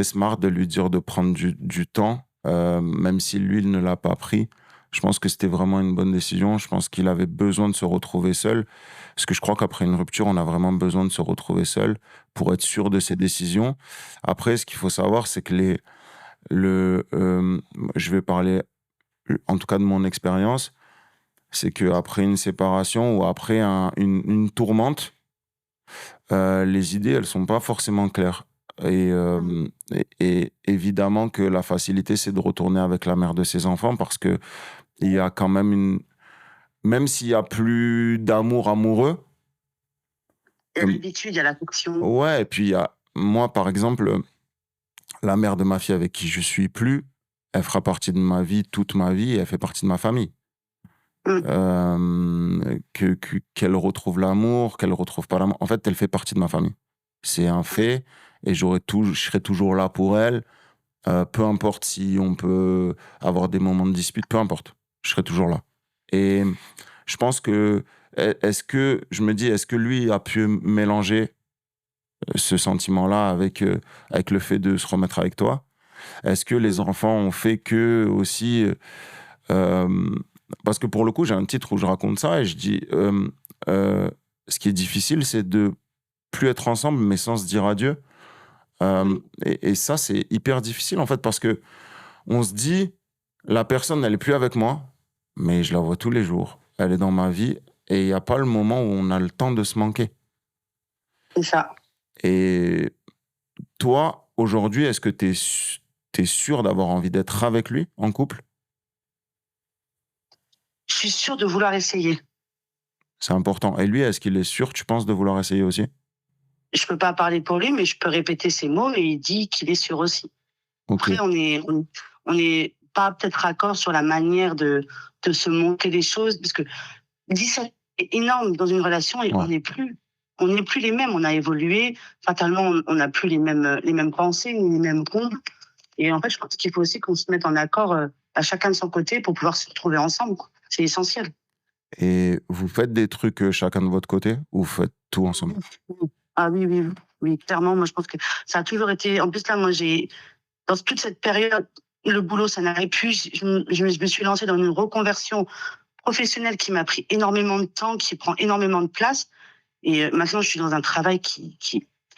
smart de lui dire de prendre du temps, même si lui, il ne l'a pas pris. Je pense que c'était vraiment une bonne décision. Je pense qu'il avait besoin de se retrouver seul. Parce que je crois qu'après une rupture, on a vraiment besoin de se retrouver seul pour être sûr de ses décisions. Après, ce qu'il faut savoir, c'est que je vais parler, en tout cas de mon expérience, c'est qu'après une séparation ou après une tourmente, les idées, elles sont pas forcément claires. Et évidemment que la facilité, c'est de retourner avec la mère de ses enfants parce que il y a quand même s'il y a plus d'amour amoureux. Il y a l'habitude, il y a l'affection. Ouais, et puis moi, par exemple, la mère de ma fille avec qui je suis plus, elle fera partie de ma vie toute ma vie et elle fait partie de ma famille. Qu'elle retrouve l'amour, qu'elle retrouve pas l'amour. En fait, elle fait partie de ma famille. C'est un fait et je serai toujours là pour elle. Peu importe si on peut avoir des moments de dispute, peu importe. Je serai toujours là. Et je pense que, est-ce que lui a pu mélanger ce sentiment-là avec le fait de se remettre avec toi? Est-ce que les enfants ont fait que aussi... parce que pour le coup, j'ai un titre où je raconte ça et je dis ce qui est difficile, c'est de plus être ensemble, mais sans se dire adieu. Et ça, c'est hyper difficile en fait parce que on se dit la personne, elle est plus avec moi, mais je la vois tous les jours. Elle est dans ma vie et il n'y a pas le moment où on a le temps de se manquer. C'est ça. Et toi, aujourd'hui, est-ce que t'es sûr d'avoir envie d'être avec lui en couple? Je suis sûre de vouloir essayer. C'est important. Et lui, est-ce qu'il est sûr, tu penses, de vouloir essayer aussi? Je peux pas parler pour lui, mais je peux répéter ses mots et il dit qu'il est sûr aussi. Okay. Après, on est pas peut-être raccord sur la manière de se monter des choses, parce que 17 est énorme dans une relation et on n'est plus les mêmes. On a évolué. Fatalement, on n'a plus les mêmes pensées, ni les mêmes comptes. Et en fait, je pense qu'il faut aussi qu'on se mette en accord à chacun de son côté pour pouvoir se retrouver ensemble, quoi. C'est essentiel. Et vous faites des trucs chacun de votre côté ou vous faites tout ensemble? Ah oui, clairement. Moi, je pense que ça a toujours été... En plus, là, moi, dans toute cette période, le boulot, ça n'allait plus. Je me suis lancée dans une reconversion professionnelle qui m'a pris énormément de temps, qui prend énormément de place. Et maintenant, je suis dans un travail qui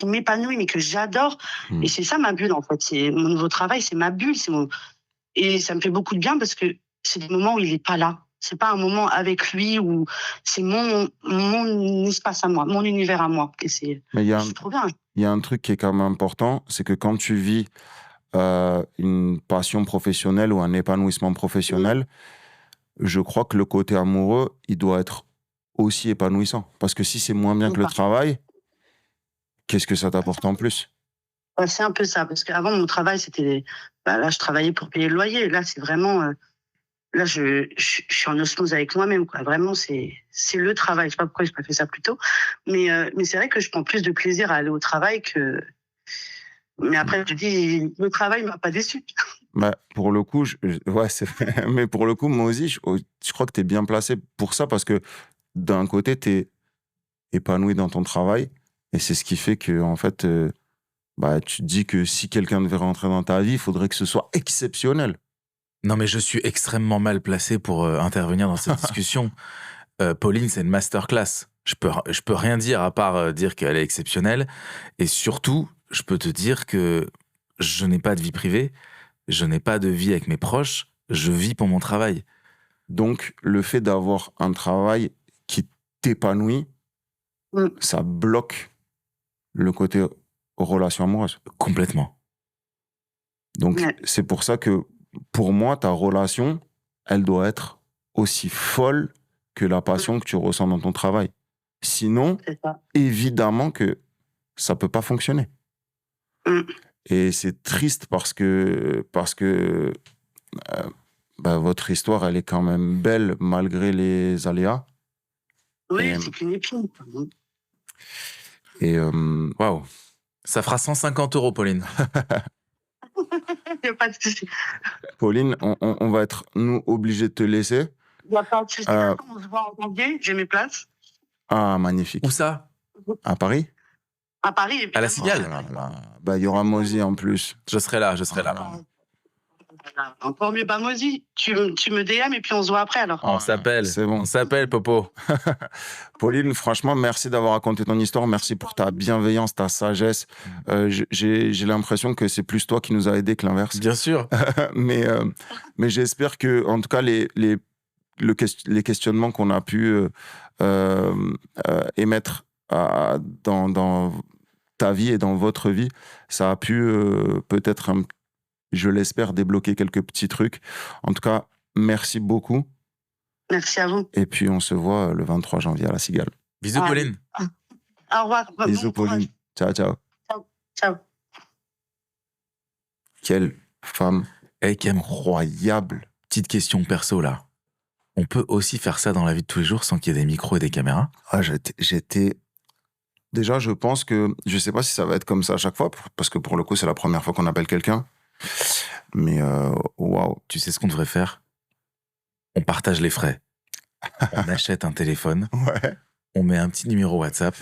m'épanouit, mais que j'adore. Et c'est ça ma bulle, en fait. C'est mon nouveau travail, c'est ma bulle. Et ça me fait beaucoup de bien parce que c'est des moments où il n'est pas là. C'est pas un moment avec lui où c'est mon espace à moi, mon univers à moi. Et c'est trop bien. Il y a un truc qui est quand même important, c'est que quand tu vis une passion professionnelle ou un épanouissement professionnel, je crois que le côté amoureux, il doit être aussi épanouissant. Parce que si c'est moins bien que le travail, qu'est-ce que ça t'apporte en plus? C'est un peu ça, parce qu'avant, mon travail, c'était... là, je travaillais pour payer le loyer. Là, c'est vraiment... là, je suis en osmose avec moi-même, quoi. Vraiment, c'est le travail. Je sais pas pourquoi je pas fait ça plus tôt. Mais c'est vrai que je prends plus de plaisir à aller au travail que... Mais après, je dis, le travail m'a pas déçu. Bah, pour le coup, ouais, c'est vrai. Mais pour le coup, moi aussi, je crois que tu es bien placé pour ça parce que d'un côté, tu es épanoui dans ton travail et c'est ce qui fait que, en fait, tu te dis que si quelqu'un devait rentrer dans ta vie, il faudrait que ce soit exceptionnel. Non, mais je suis extrêmement mal placé pour intervenir dans cette discussion. Pauline, c'est une masterclass. Je peux rien dire à part dire qu'elle est exceptionnelle. Et surtout, je peux te dire que je n'ai pas de vie privée, je n'ai pas de vie avec mes proches, je vis pour mon travail. Donc, le fait d'avoir un travail qui t'épanouit, ça bloque le côté relation amoureuse. Complètement. Donc, c'est pour ça que, pour moi, ta relation, elle doit être aussi folle que la passion que tu ressens dans ton travail. Sinon, évidemment que ça peut pas fonctionner. Et c'est triste parce que votre histoire, elle est quand même belle malgré les aléas. Oui, c'est qu'une épine. Et waouh, ça fera 150 €, Pauline. Il n'y a pas de souci. Pauline, on va être, nous, obligés de te laisser. Il n'y a pas de souci. On se voit en janvier, j'ai mes places. Ah, magnifique. Où ça? À Paris? À Paris, évidemment. À la Cigale? Bah, il y aura Mozi en plus. Je serai là. Encore mieux, Mozi, tu me DM et puis on se voit après alors. On s'appelle. C'est bon. On s'appelle, Popo. Pauline, franchement, merci d'avoir raconté ton histoire. Merci pour ta bienveillance, ta sagesse. J'ai l'impression que c'est plus toi qui nous a aidés que l'inverse. Bien sûr. mais j'espère que, en tout cas, les questionnements qu'on a pu émettre dans ta vie et dans votre vie, ça a pu peut-être, je l'espère, débloquer quelques petits trucs. En tout cas, merci beaucoup. Merci à vous. Et puis, on se voit le 23 janvier à la Cigale. Bisous, Pauline. Au revoir. Bisous, Pauline. Ciao, ciao. Ciao. Quelle femme incroyable. Petite question perso, là. On peut aussi faire ça dans la vie de tous les jours sans qu'il y ait des micros et des caméras? J'étais... Déjà, je pense que... Je sais pas si ça va être comme ça à chaque fois, parce que pour le coup, c'est la première fois qu'on appelle quelqu'un. Mais waouh. Tu sais ce qu'on devrait faire? On partage les frais. On achète un téléphone. Ouais. On met un petit numéro WhatsApp.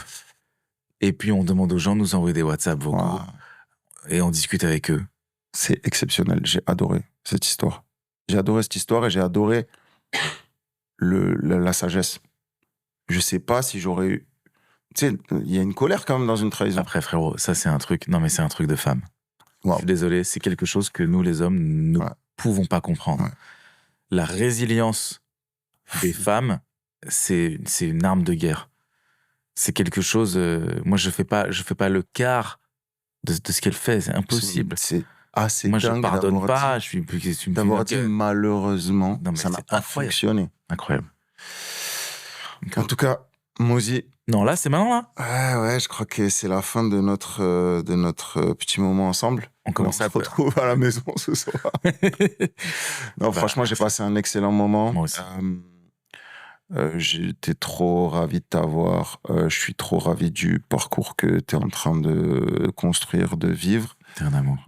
Et puis, on demande aux gens de nous envoyer des WhatsApp vocaux. Wow. Et on discute avec eux. C'est exceptionnel. J'ai adoré cette histoire. J'ai adoré cette histoire et j'ai adoré la sagesse. Je sais pas si j'aurais eu... Tu sais, il y a une colère quand même dans une trahison. Après, frérot, ça, c'est un truc... Non, mais c'est un truc de femme. Wow. Je suis désolé, c'est quelque chose que nous, les hommes, ne pouvons pas comprendre. Ouais. La résilience des femmes, c'est une arme de guerre. C'est quelque chose... moi, je fais pas le quart de ce qu'elle fait. C'est impossible. C'est assez moi, dingue je pardonne pas. d'avoir dit malheureusement, non, mais ça n'a pas fonctionné. Incroyable. En tout cas, Mozi... Non, là, c'est maintenant, là. Ouais, je crois que c'est la fin de notre petit moment ensemble. On commence à se retrouve à la maison ce soir. Non, franchement, j'ai passé un excellent moment. Moi aussi. J'étais trop ravi de t'avoir. Je suis trop ravi du parcours que tu es en train de construire, de vivre. T'es un amour.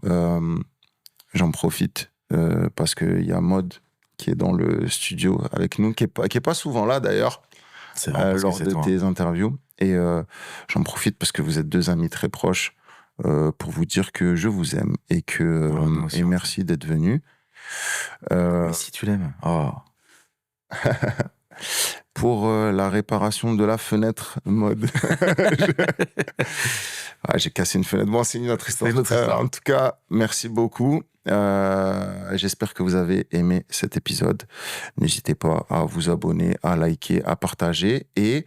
J'en profite parce qu'il y a Maud qui est dans le studio avec nous, qui est pas souvent là d'ailleurs. C'est vrai, lors de tes interviews. Et j'en profite parce que vous êtes deux amis très proches pour vous dire que je vous aime et et merci d'être venu. Mais si tu l'aimes. Oh. Pour la réparation de la fenêtre mode. J'ai cassé une fenêtre. Bon, c'est une autre histoire. En tout cas, merci beaucoup. J'espère que vous avez aimé cet épisode. N'hésitez pas à vous abonner, à liker, à partager et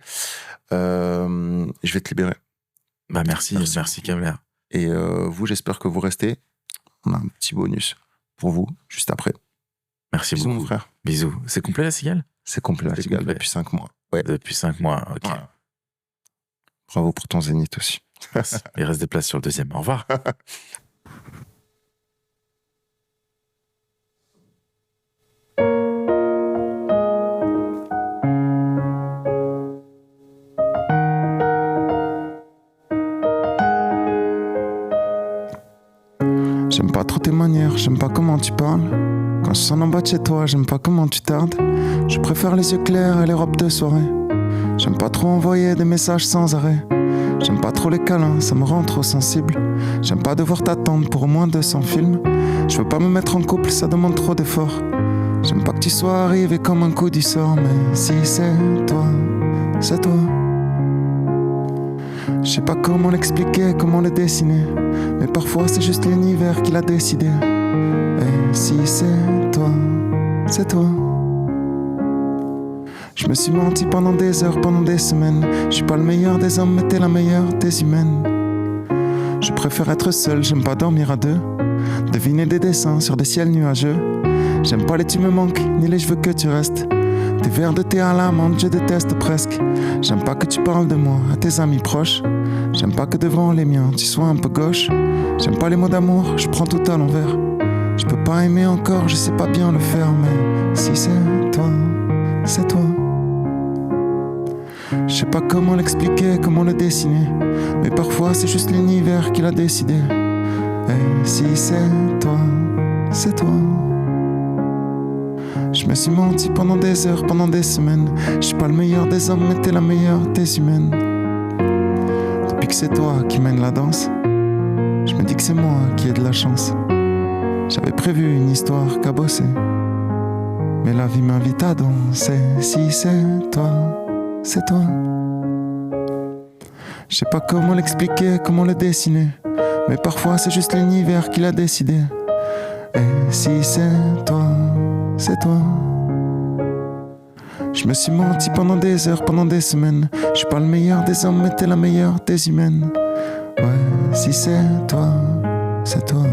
je vais te libérer. Bah merci Kamler. Et vous, j'espère que vous restez. On a un petit bonus pour vous juste après. Merci Bisous, beaucoup. mon frère. Bisous. C'est complet la Cigale? C'est complet la Cigale depuis 5 mois. Ouais. Depuis 5 mois, ok. Ouais. Bravo pour ton zénith aussi. Il reste des places sur le deuxième. Au revoir. J'aime pas trop tes manières, j'aime pas comment tu parles. Quand je sonne en bas de chez toi, j'aime pas comment tu tardes. Je préfère les yeux clairs et les robes de soirée. J'aime pas trop envoyer des messages sans arrêt. J'aime pas trop les câlins, ça me rend trop sensible. J'aime pas devoir t'attendre pour au moins 200 films. Je veux pas me mettre en couple, ça demande trop d'efforts. J'aime pas que tu sois arrivé comme un coup du sort, mais si c'est toi, c'est toi. Je sais pas comment l'expliquer, comment le dessiner, mais parfois c'est juste l'univers qui l'a décidé. Et si c'est toi, c'est toi. Je me suis menti pendant des heures, pendant des semaines. Je suis pas le meilleur des hommes, mais t'es la meilleure des humaines. Je préfère être seul, j'aime pas dormir à deux. Deviner des dessins sur des ciels nuageux. J'aime pas les tu me manques, ni les je veux que tu restes. Tes verres de thé à la menthe, je déteste presque. J'aime pas que tu parles de moi à tes amis proches. J'aime pas que devant les miens tu sois un peu gauche. J'aime pas les mots d'amour, je prends tout à l'envers. Je peux pas aimer encore, je sais pas bien le faire, mais si c'est toi, c'est toi. Je sais pas comment l'expliquer, comment le dessiner, mais parfois c'est juste l'univers qui l'a décidé. Et si c'est toi, c'est toi. Je me suis menti pendant des heures, pendant des semaines. Je suis pas le meilleur des hommes, mais t'es la meilleure des humaines. Depuis que c'est toi qui mène la danse, je me dis que c'est moi qui ai de la chance. J'avais prévu une histoire cabossée, mais la vie m'invite à danser. Si c'est toi, c'est toi. Je sais pas comment l'expliquer, comment le dessiner, mais parfois c'est juste l'univers qui l'a décidé. Et si c'est toi, c'est toi. Je me suis menti pendant des heures, pendant des semaines. Je suis pas le meilleur des hommes, mais t'es la meilleure des humaines. Ouais, si c'est toi, c'est toi.